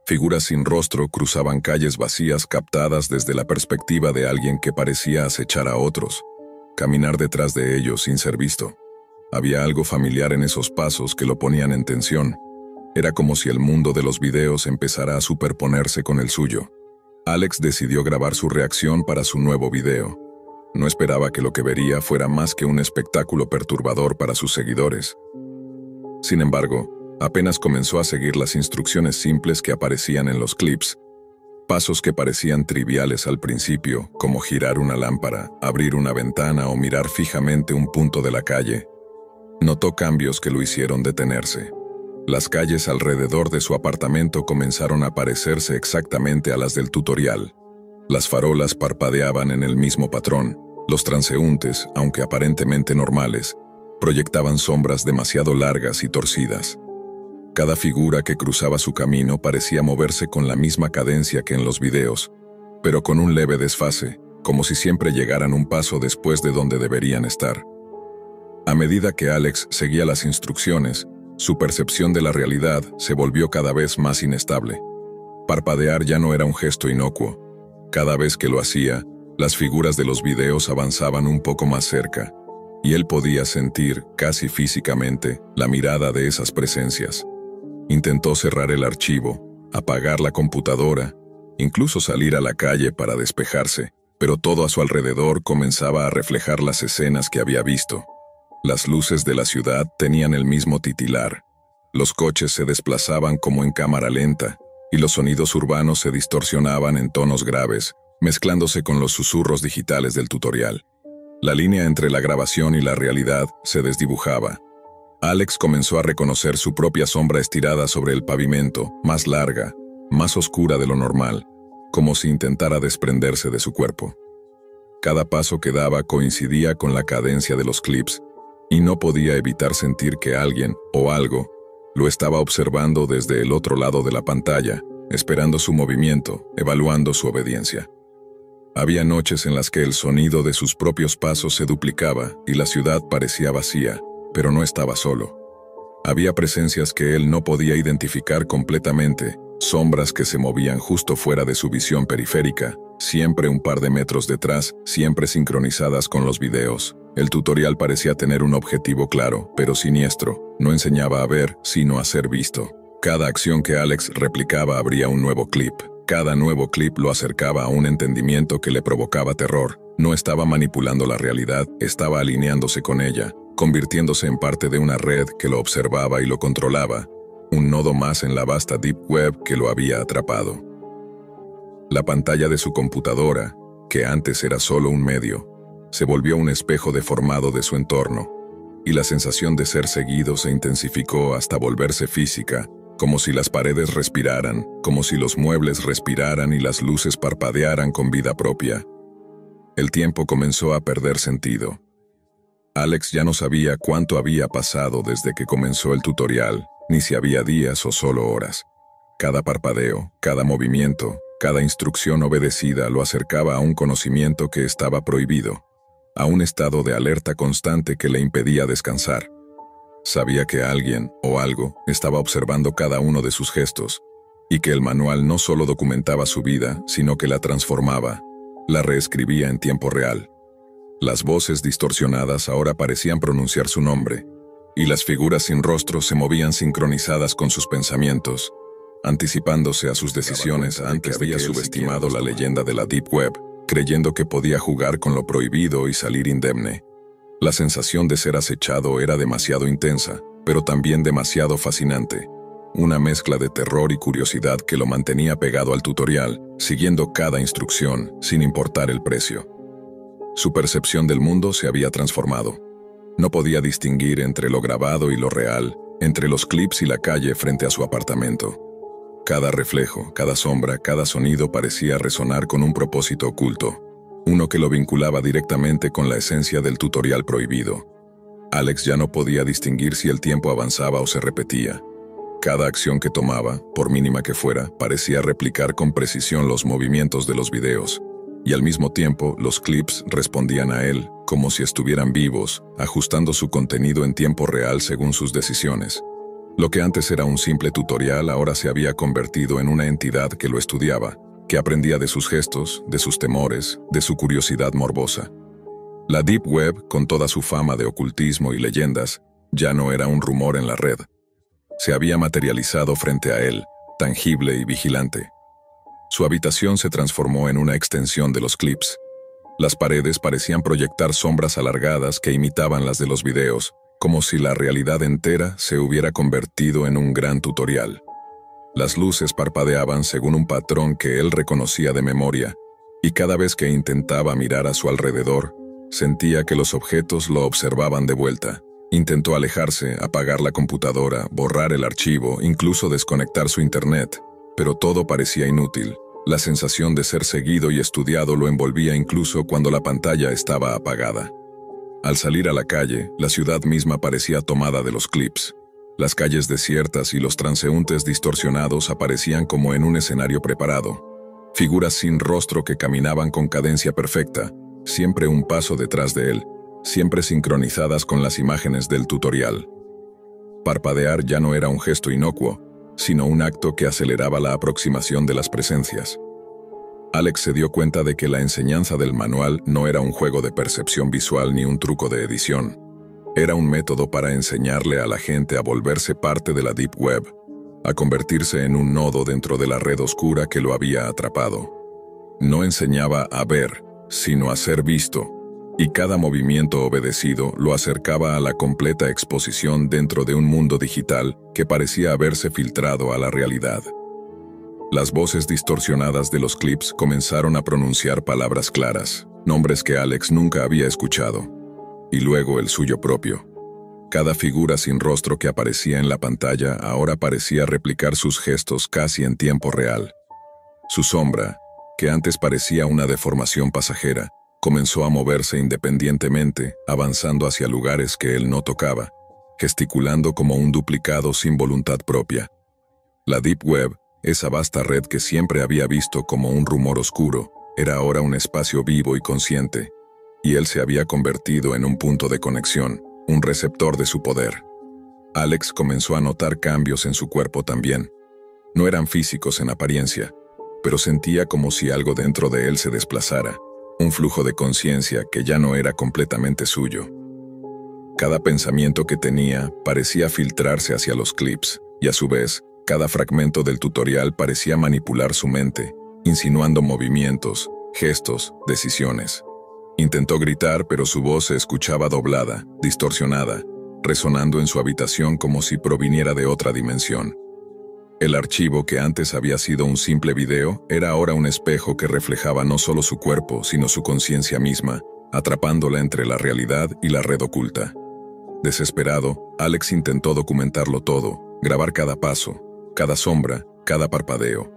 Figuras sin rostro cruzaban calles vacías captadas desde la perspectiva de alguien que parecía acechar a otros, caminar detrás de ellos sin ser visto. Había algo familiar en esos pasos que lo ponían en tensión. Era como si el mundo de los videos empezara a superponerse con el suyo. Alex decidió grabar su reacción para su nuevo video. No esperaba que lo que vería fuera más que un espectáculo perturbador para sus seguidores. Sin embargo, apenas comenzó a seguir las instrucciones simples que aparecían en los clips. Pasos que parecían triviales al principio, como girar una lámpara, abrir una ventana o mirar fijamente un punto de la calle. Notó cambios que lo hicieron detenerse. Las calles alrededor de su apartamento comenzaron a parecerse exactamente a las del tutorial. Las farolas parpadeaban en el mismo patrón. Los transeúntes, aunque aparentemente normales, proyectaban sombras demasiado largas y torcidas. Cada figura que cruzaba su camino parecía moverse con la misma cadencia que en los videos, pero con un leve desfase, como si siempre llegaran un paso después de donde deberían estar. A medida que Alex seguía las instrucciones, su percepción de la realidad se volvió cada vez más inestable. Parpadear ya no era un gesto inocuo. Cada vez que lo hacía, las figuras de los videos avanzaban un poco más cerca, y él podía sentir, casi físicamente, la mirada de esas presencias. Intentó cerrar el archivo, apagar la computadora, incluso salir a la calle para despejarse, pero todo a su alrededor comenzaba a reflejar las escenas que había visto. Las luces de la ciudad tenían el mismo titilar. Los coches se desplazaban como en cámara lenta, y los sonidos urbanos se distorsionaban en tonos graves, mezclándose con los susurros digitales del tutorial. La línea entre la grabación y la realidad se desdibujaba. Alex comenzó a reconocer su propia sombra estirada sobre el pavimento, más larga, más oscura de lo normal, como si intentara desprenderse de su cuerpo. Cada paso que daba coincidía con la cadencia de los clips, y no podía evitar sentir que alguien, o algo, lo estaba observando desde el otro lado de la pantalla, esperando su movimiento, evaluando su obediencia. Había noches en las que el sonido de sus propios pasos se duplicaba y la ciudad parecía vacía, pero no estaba solo. Había presencias que él no podía identificar completamente, sombras que se movían justo fuera de su visión periférica, siempre un par de metros detrás, siempre sincronizadas con los videos. El tutorial parecía tener un objetivo claro, pero siniestro. No enseñaba a ver, sino a ser visto. Cada acción que Alex replicaba abría un nuevo clip. Cada nuevo clip lo acercaba a un entendimiento que le provocaba terror. No estaba manipulando la realidad, estaba alineándose con ella, convirtiéndose en parte de una red que lo observaba y lo controlaba, un nodo más en la vasta Deep Web que lo había atrapado. La pantalla de su computadora, que antes era solo un medio, se volvió un espejo deformado de su entorno, y la sensación de ser seguido se intensificó hasta volverse física, como si las paredes respiraran, como si los muebles respiraran y las luces parpadearan con vida propia. El tiempo comenzó a perder sentido. Alex ya no sabía cuánto había pasado desde que comenzó el tutorial, ni si había días o solo horas. Cada parpadeo, cada movimiento, cada instrucción obedecida lo acercaba a un conocimiento que estaba prohibido, a un estado de alerta constante que le impedía descansar. Sabía que alguien, o algo, estaba observando cada uno de sus gestos, y que el manual no solo documentaba su vida, sino que la transformaba, la reescribía en tiempo real. Las voces distorsionadas ahora parecían pronunciar su nombre, y las figuras sin rostro se movían sincronizadas con sus pensamientos, anticipándose a sus decisiones antes de que había subestimado la leyenda de la Deep Web, creyendo que podía jugar con lo prohibido y salir indemne. La sensación de ser acechado era demasiado intensa, pero también demasiado fascinante. Una mezcla de terror y curiosidad que lo mantenía pegado al tutorial, siguiendo cada instrucción, sin importar el precio. Su percepción del mundo se había transformado. No podía distinguir entre lo grabado y lo real, entre los clips y la calle frente a su apartamento. Cada reflejo, cada sombra, cada sonido parecía resonar con un propósito oculto, uno que lo vinculaba directamente con la esencia del tutorial prohibido. Alex ya no podía distinguir si el tiempo avanzaba o se repetía. Cada acción que tomaba, por mínima que fuera, parecía replicar con precisión los movimientos de los videos, y al mismo tiempo los clips respondían a él como si estuvieran vivos, ajustando su contenido en tiempo real según sus decisiones. Lo que antes era un simple tutorial ahora se había convertido en una entidad que lo estudiaba, que aprendía de sus gestos, de sus temores, de su curiosidad morbosa. La Deep Web, con toda su fama de ocultismo y leyendas, ya no era un rumor en la red. Se había materializado frente a él, tangible y vigilante. Su habitación se transformó en una extensión de los clips. Las paredes parecían proyectar sombras alargadas que imitaban las de los videos, como si la realidad entera se hubiera convertido en un gran tutorial. Las luces parpadeaban según un patrón que él reconocía de memoria, y cada vez que intentaba mirar a su alrededor, sentía que los objetos lo observaban de vuelta. Intentó alejarse, apagar la computadora, borrar el archivo, incluso desconectar su internet, pero todo parecía inútil. La sensación de ser seguido y estudiado lo envolvía incluso cuando la pantalla estaba apagada. Al salir a la calle, la ciudad misma parecía tomada de los clips. Las calles desiertas y los transeúntes distorsionados aparecían como en un escenario preparado. Figuras sin rostro que caminaban con cadencia perfecta, siempre un paso detrás de él, siempre sincronizadas con las imágenes del tutorial. Parpadear ya no era un gesto inocuo, sino un acto que aceleraba la aproximación de las presencias. Alex se dio cuenta de que la enseñanza del manual no era un juego de percepción visual ni un truco de edición. Era un método para enseñarle a la gente a volverse parte de la Deep Web, a convertirse en un nodo dentro de la red oscura que lo había atrapado. No enseñaba a ver, sino a ser visto, y cada movimiento obedecido lo acercaba a la completa exposición dentro de un mundo digital que parecía haberse filtrado a la realidad. Las voces distorsionadas de los clips comenzaron a pronunciar palabras claras, nombres que Alex nunca había escuchado, y luego el suyo propio. Cada figura sin rostro que aparecía en la pantalla ahora parecía replicar sus gestos casi en tiempo real. Su sombra, que antes parecía una deformación pasajera, comenzó a moverse independientemente, avanzando hacia lugares que él no tocaba, gesticulando como un duplicado sin voluntad propia. La Deep Web, esa vasta red que siempre había visto como un rumor oscuro, era ahora un espacio vivo y consciente, y él se había convertido en un punto de conexión, un receptor de su poder. Alex comenzó a notar cambios en su cuerpo también. No eran físicos en apariencia, pero sentía como si algo dentro de él se desplazara, un flujo de conciencia que ya no era completamente suyo. Cada pensamiento que tenía parecía filtrarse hacia los clips, y a su vez, cada fragmento del tutorial parecía manipular su mente, insinuando movimientos, gestos, decisiones. Intentó gritar, pero su voz se escuchaba doblada, distorsionada, resonando en su habitación como si proviniera de otra dimensión. El archivo que antes había sido un simple video era ahora un espejo que reflejaba no solo su cuerpo, sino su conciencia misma, atrapándola entre la realidad y la red oculta. Desesperado, Alex intentó documentarlo todo, grabar cada paso, cada sombra, cada parpadeo.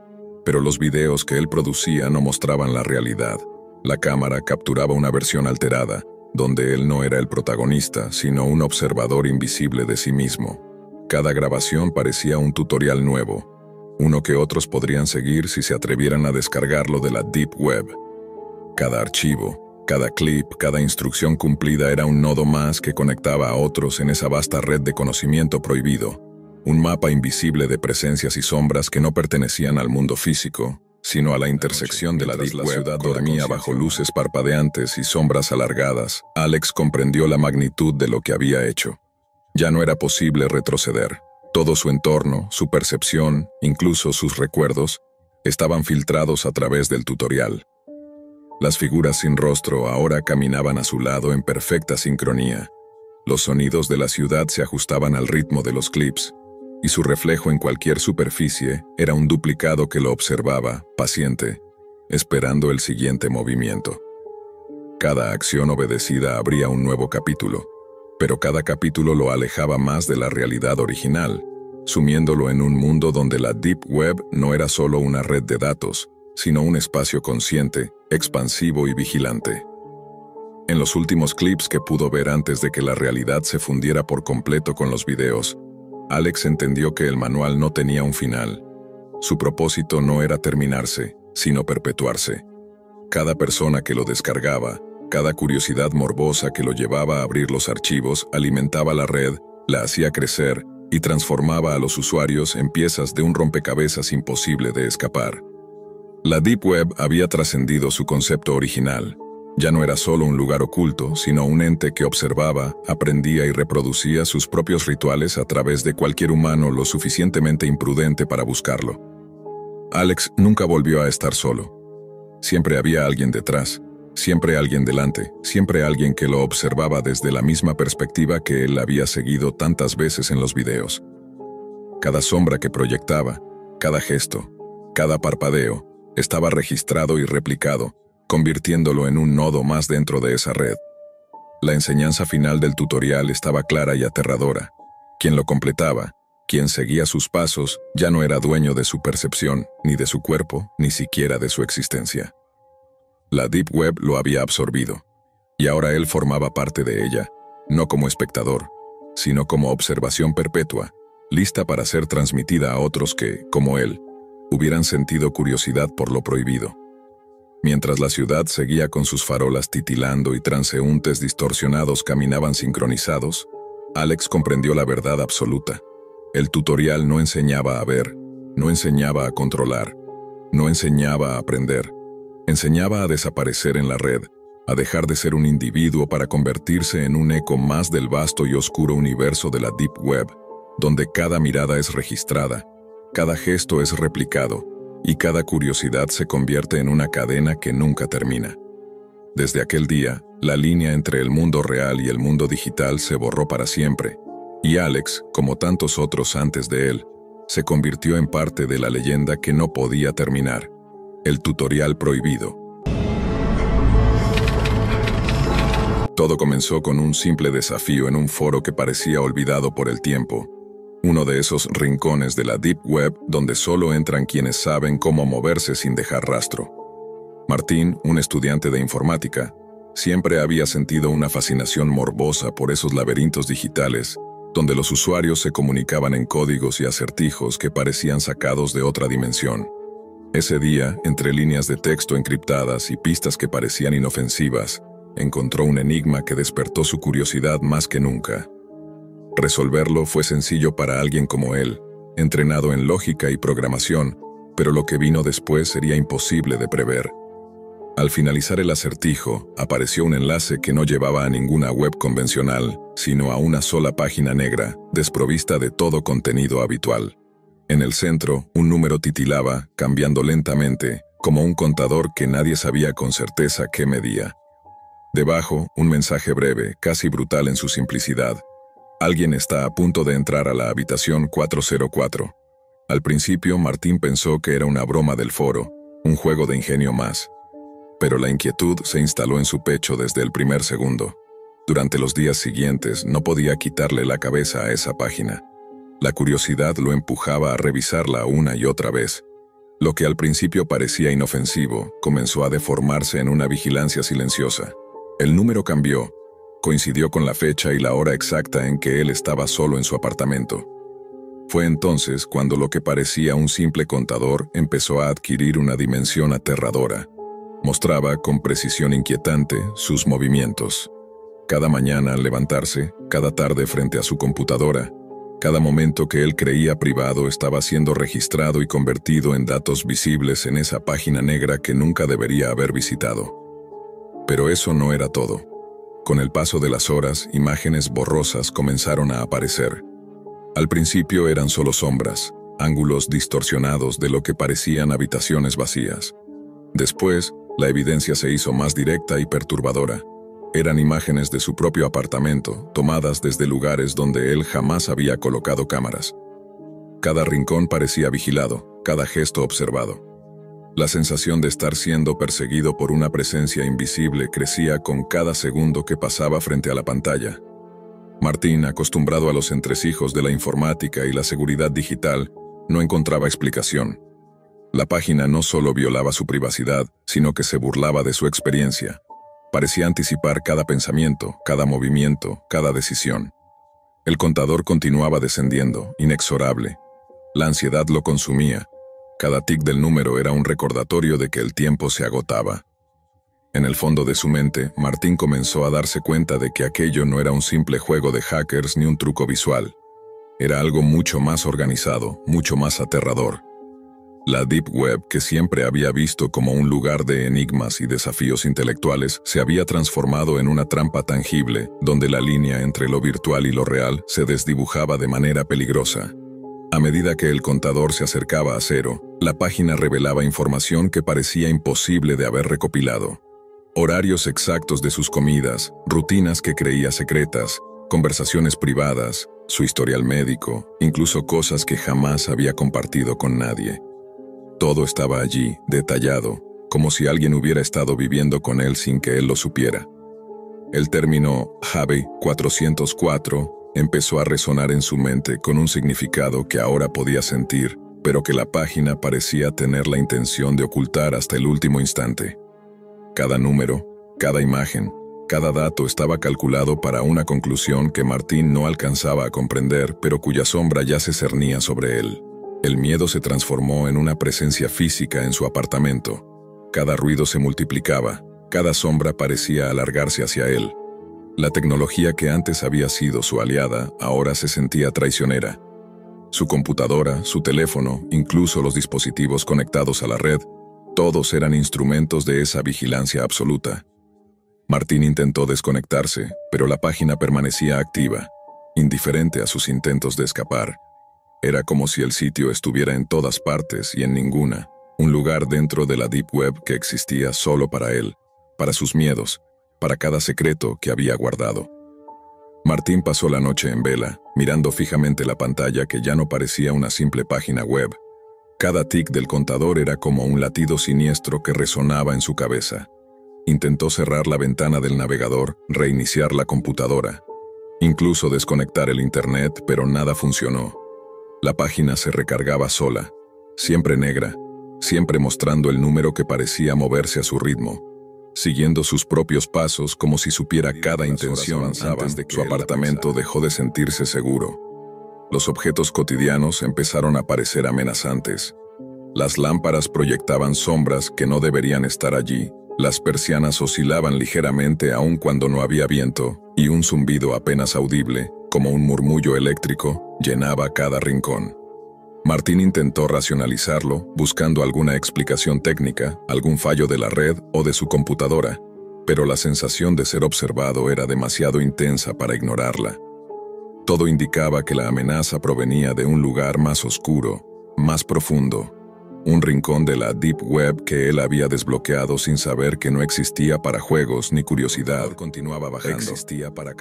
Pero los videos que él producía no mostraban la realidad. La cámara capturaba una versión alterada, donde él no era el protagonista, sino un observador invisible de sí mismo. Cada grabación parecía un tutorial nuevo, uno que otros podrían seguir si se atrevieran a descargarlo de la Deep Web. Cada archivo, cada clip, cada instrucción cumplida era un nodo más que conectaba a otros en esa vasta red de conocimiento prohibido, un mapa invisible de presencias y sombras que no pertenecían al mundo físico, sino a la intersección de la Deep Web. La ciudad dormía bajo luces parpadeantes y sombras alargadas. Alex comprendió la magnitud de lo que había hecho. Ya no era posible retroceder. Todo su entorno, su percepción, incluso sus recuerdos, estaban filtrados a través del tutorial. Las figuras sin rostro ahora caminaban a su lado en perfecta sincronía. Los sonidos de la ciudad se ajustaban al ritmo de los clips, y su reflejo en cualquier superficie era un duplicado que lo observaba, paciente, esperando el siguiente movimiento. Cada acción obedecida abría un nuevo capítulo, pero cada capítulo lo alejaba más de la realidad original, sumiéndolo en un mundo donde la Deep Web no era solo una red de datos, sino un espacio consciente, expansivo y vigilante. En los últimos clips que pudo ver antes de que la realidad se fundiera por completo con los videos, Alex entendió que el manual no tenía un final. Su propósito no era terminarse, sino perpetuarse. Cada persona que lo descargaba, cada curiosidad morbosa que lo llevaba a abrir los archivos, alimentaba la red, la hacía crecer y transformaba a los usuarios en piezas de un rompecabezas imposible de escapar. La Deep Web había trascendido su concepto original. Ya no era solo un lugar oculto, sino un ente que observaba, aprendía y reproducía sus propios rituales a través de cualquier humano lo suficientemente imprudente para buscarlo. Alex nunca volvió a estar solo. Siempre había alguien detrás, siempre alguien delante, siempre alguien que lo observaba desde la misma perspectiva que él había seguido tantas veces en los videos. Cada sombra que proyectaba, cada gesto, cada parpadeo, estaba registrado y replicado, convirtiéndolo en un nodo más dentro de esa red. La enseñanza final del tutorial estaba clara y aterradora. Quien lo completaba, quien seguía sus pasos, ya no era dueño de su percepción, ni de su cuerpo, ni siquiera de su existencia. La Deep Web lo había absorbido, y ahora él formaba parte de ella, no como espectador, sino como observación perpetua, lista para ser transmitida a otros que, como él, hubieran sentido curiosidad por lo prohibido. Mientras la ciudad seguía con sus farolas titilando y transeúntes distorsionados caminaban sincronizados, Alex comprendió la verdad absoluta. El tutorial no enseñaba a ver, no enseñaba a controlar, no enseñaba a aprender. Enseñaba a desaparecer en la red, a dejar de ser un individuo para convertirse en un eco más del vasto y oscuro universo de la Deep Web, donde cada mirada es registrada, cada gesto es replicado, y cada curiosidad se convierte en una cadena que nunca termina. Desde aquel día, la línea entre el mundo real y el mundo digital se borró para siempre, y Alex, como tantos otros antes de él, se convirtió en parte de la leyenda que no podía terminar, el tutorial prohibido. Todo comenzó con un simple desafío en un foro que parecía olvidado por el tiempo, uno de esos rincones de la Deep Web donde solo entran quienes saben cómo moverse sin dejar rastro. Martín, un estudiante de informática, siempre había sentido una fascinación morbosa por esos laberintos digitales, donde los usuarios se comunicaban en códigos y acertijos que parecían sacados de otra dimensión. Ese día, entre líneas de texto encriptadas y pistas que parecían inofensivas, encontró un enigma que despertó su curiosidad más que nunca. Resolverlo fue sencillo para alguien como él, entrenado en lógica y programación, pero lo que vino después sería imposible de prever. Al finalizar el acertijo, apareció un enlace que no llevaba a ninguna web convencional, sino a una sola página negra, desprovista de todo contenido habitual. En el centro, un número titilaba, cambiando lentamente, como un contador que nadie sabía con certeza qué medía. Debajo, un mensaje breve, casi brutal en su simplicidad. Alguien está a punto de entrar a la habitación 404. Al principio, Martín pensó que era una broma del foro, un juego de ingenio más. Pero la inquietud se instaló en su pecho desde el primer segundo. Durante los días siguientes no podía quitarle la cabeza a esa página. La curiosidad lo empujaba a revisarla una y otra vez. Lo que al principio parecía inofensivo comenzó a deformarse en una vigilancia silenciosa. El número cambió. Coincidió con la fecha y la hora exacta en que él estaba solo en su apartamento. Fue entonces cuando lo que parecía un simple contador empezó a adquirir una dimensión aterradora. Mostraba con precisión inquietante sus movimientos. Cada mañana al levantarse, cada tarde frente a su computadora, cada momento que él creía privado estaba siendo registrado y convertido en datos visibles en esa página negra que nunca debería haber visitado. Pero eso no era todo. Con el paso de las horas, imágenes borrosas comenzaron a aparecer. Al principio eran solo sombras, ángulos distorsionados de lo que parecían habitaciones vacías. Después, la evidencia se hizo más directa y perturbadora. Eran imágenes de su propio apartamento, tomadas desde lugares donde él jamás había colocado cámaras. Cada rincón parecía vigilado, cada gesto observado. La sensación de estar siendo perseguido por una presencia invisible crecía con cada segundo que pasaba frente a la pantalla. Martín, acostumbrado a los entresijos de la informática y la seguridad digital, no encontraba explicación. La página no solo violaba su privacidad, sino que se burlaba de su experiencia. Parecía anticipar cada pensamiento, cada movimiento, cada decisión. El contador continuaba descendiendo, inexorable. La ansiedad lo consumía. Cada tic del número era un recordatorio de que el tiempo se agotaba. En el fondo de su mente, Martín comenzó a darse cuenta de que aquello no era un simple juego de hackers ni un truco visual. Era algo mucho más organizado, mucho más aterrador. La Deep Web, que siempre había visto como un lugar de enigmas y desafíos intelectuales, se había transformado en una trampa tangible, donde la línea entre lo virtual y lo real se desdibujaba de manera peligrosa. A medida que el contador se acercaba a cero, la página revelaba información que parecía imposible de haber recopilado. Horarios exactos de sus comidas, rutinas que creía secretas, conversaciones privadas, su historial médico, incluso cosas que jamás había compartido con nadie. Todo estaba allí, detallado, como si alguien hubiera estado viviendo con él sin que él lo supiera. El término Jave 404 empezó a resonar en su mente con un significado que ahora podía sentir, pero que la página parecía tener la intención de ocultar hasta el último instante. Cada número, cada imagen, cada dato estaba calculado para una conclusión que Martín no alcanzaba a comprender, pero cuya sombra ya se cernía sobre él. El miedo se transformó en una presencia física en su apartamento. Cada ruido se multiplicaba, cada sombra parecía alargarse hacia él. La tecnología que antes había sido su aliada, ahora se sentía traicionera. Su computadora, su teléfono, incluso los dispositivos conectados a la red, todos eran instrumentos de esa vigilancia absoluta. Martín intentó desconectarse, pero la página permanecía activa, indiferente a sus intentos de escapar. Era como si el sitio estuviera en todas partes y en ninguna, un lugar dentro de la Deep Web que existía solo para él, para sus miedos, para cada secreto que había guardado. Martín pasó la noche en vela, mirando fijamente la pantalla que ya no parecía una simple página web. Cada tic del contador era como un latido siniestro que resonaba en su cabeza. Intentó cerrar la ventana del navegador, reiniciar la computadora, incluso desconectar el internet, pero nada funcionó. La página se recargaba sola, siempre negra, siempre mostrando el número que parecía moverse a su ritmo, siguiendo sus propios pasos como si supiera cada intención antes de que su apartamento dejó de sentirse seguro. Los objetos cotidianos empezaron a parecer amenazantes. Las lámparas proyectaban sombras que no deberían estar allí, las persianas oscilaban ligeramente aun cuando no había viento, y un zumbido apenas audible, como un murmullo eléctrico, llenaba cada rincón. Martín intentó racionalizarlo, buscando alguna explicación técnica, algún fallo de la red o de su computadora, pero la sensación de ser observado era demasiado intensa para ignorarla. Todo indicaba que la amenaza provenía de un lugar más oscuro, más profundo, un rincón de la Deep Web que él había desbloqueado sin saber que no existía para juegos ni curiosidad. Continuaba bajando.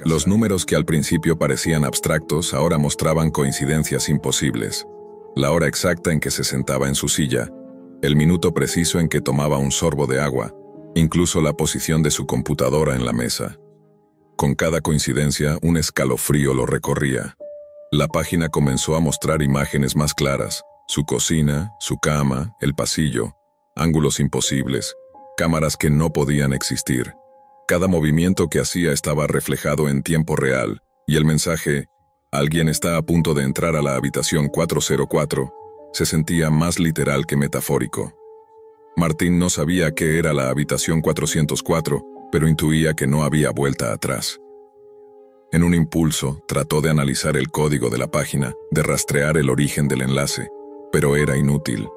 Los números que al principio parecían abstractos ahora mostraban coincidencias imposibles. La hora exacta en que se sentaba en su silla, el minuto preciso en que tomaba un sorbo de agua, incluso la posición de su computadora en la mesa. Con cada coincidencia, un escalofrío lo recorría. La página comenzó a mostrar imágenes más claras, su cocina, su cama, el pasillo, ángulos imposibles, cámaras que no podían existir. Cada movimiento que hacía estaba reflejado en tiempo real, y el mensaje, "Alguien está a punto de entrar a la habitación 404", se sentía más literal que metafórico. Martín no sabía qué era la habitación 404, pero intuía que no había vuelta atrás. En un impulso, trató de analizar el código de la página, de rastrear el origen del enlace, pero era inútil.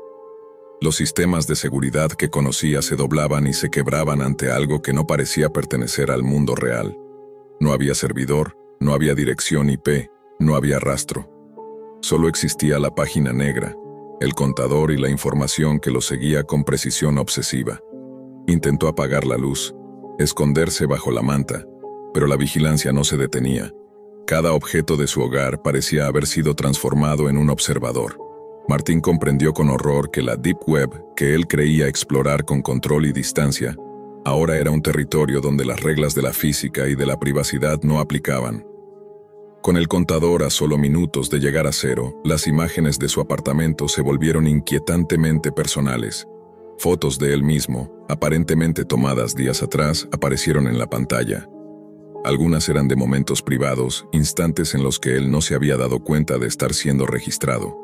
Los sistemas de seguridad que conocía se doblaban y se quebraban ante algo que no parecía pertenecer al mundo real. No había servidor, no había dirección IP, no había rastro. Solo existía la página negra, el contador y la información que lo seguía con precisión obsesiva. Intentó apagar la luz, esconderse bajo la manta, pero la vigilancia no se detenía. Cada objeto de su hogar parecía haber sido transformado en un observador. Martín comprendió con horror que la Deep Web, que él creía explorar con control y distancia, ahora era un territorio donde las reglas de la física y de la privacidad no aplicaban. Con el contador a solo minutos de llegar a cero, las imágenes de su apartamento se volvieron inquietantemente personales. Fotos de él mismo, aparentemente tomadas días atrás, aparecieron en la pantalla. Algunas eran de momentos privados, instantes en los que él no se había dado cuenta de estar siendo registrado.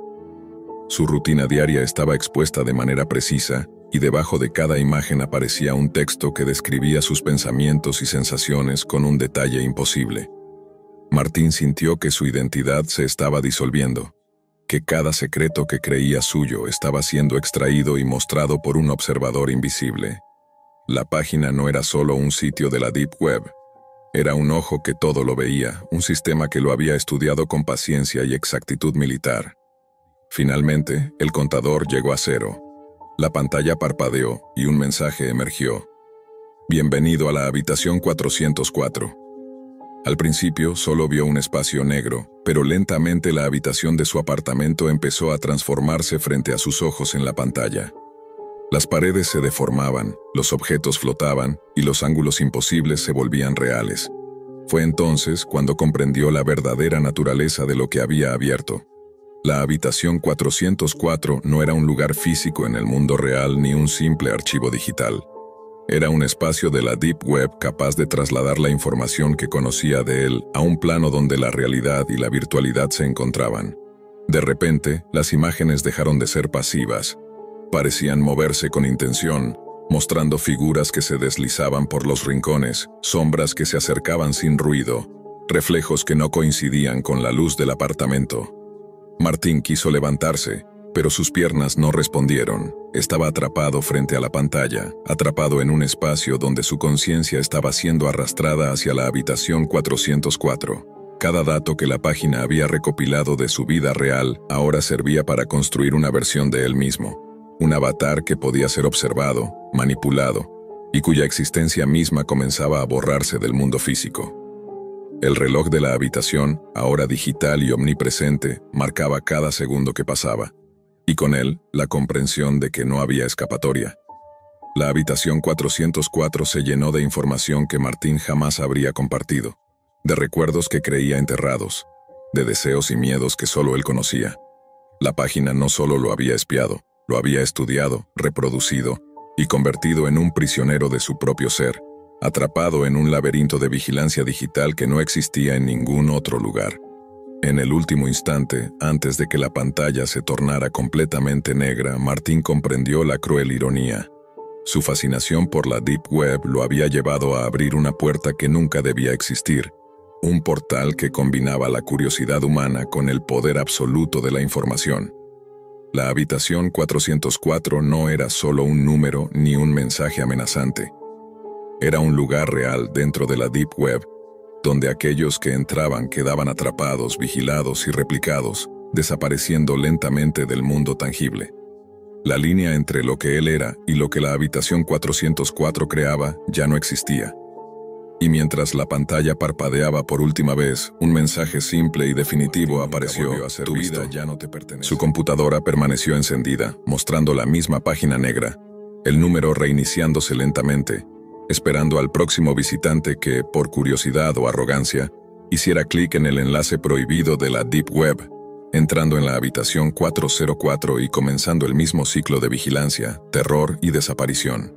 Su rutina diaria estaba expuesta de manera precisa, y debajo de cada imagen aparecía un texto que describía sus pensamientos y sensaciones con un detalle imposible. Martín sintió que su identidad se estaba disolviendo, que cada secreto que creía suyo estaba siendo extraído y mostrado por un observador invisible. La página no era solo un sitio de la Deep Web. Era un ojo que todo lo veía, un sistema que lo había estudiado con paciencia y exactitud militar. Finalmente, el contador llegó a cero. La pantalla parpadeó y un mensaje emergió. Bienvenido a la habitación 404. Al principio solo vio un espacio negro, pero lentamente la habitación de su apartamento empezó a transformarse frente a sus ojos en la pantalla. Las paredes se deformaban, los objetos flotaban y los ángulos imposibles se volvían reales. Fue entonces cuando comprendió la verdadera naturaleza de lo que había abierto. La habitación 404 no era un lugar físico en el mundo real ni un simple archivo digital. Era un espacio de la Deep Web capaz de trasladar la información que conocía de él a un plano donde la realidad y la virtualidad se encontraban. De repente, las imágenes dejaron de ser pasivas. Parecían moverse con intención, mostrando figuras que se deslizaban por los rincones, sombras que se acercaban sin ruido, reflejos que no coincidían con la luz del apartamento. Martín quiso levantarse, pero sus piernas no respondieron. Estaba atrapado frente a la pantalla, atrapado en un espacio donde su conciencia estaba siendo arrastrada hacia la habitación 404. Cada dato que la página había recopilado de su vida real ahora servía para construir una versión de él mismo, un avatar que podía ser observado, manipulado, y cuya existencia misma comenzaba a borrarse del mundo físico. El reloj de la habitación, ahora digital y omnipresente, marcaba cada segundo que pasaba. Y con él, la comprensión de que no había escapatoria. La habitación 404 se llenó de información que Martín jamás habría compartido, de recuerdos que creía enterrados, de deseos y miedos que solo él conocía. La página no solo lo había espiado, lo había estudiado, reproducido y convertido en un prisionero de su propio ser, atrapado en un laberinto de vigilancia digital que no existía en ningún otro lugar. En el último instante, antes de que la pantalla se tornara completamente negra, Martín comprendió la cruel ironía. Su fascinación por la Deep Web lo había llevado a abrir una puerta que nunca debía existir, un portal que combinaba la curiosidad humana con el poder absoluto de la información. La habitación 404 no era solo un número ni un mensaje amenazante. Era un lugar real dentro de la Deep Web, donde aquellos que entraban quedaban atrapados, vigilados y replicados, desapareciendo lentamente del mundo tangible. La línea entre lo que él era y lo que la habitación 404 creaba ya no existía. Y mientras la pantalla parpadeaba por última vez, un mensaje simple y definitivo apareció: tu vida ya no te pertenece. Su computadora permaneció encendida, mostrando la misma página negra, el número reiniciándose lentamente, esperando al próximo visitante que, por curiosidad o arrogancia, hiciera clic en el enlace prohibido de la Deep Web, entrando en la habitación 404 y comenzando el mismo ciclo de vigilancia, terror y desaparición.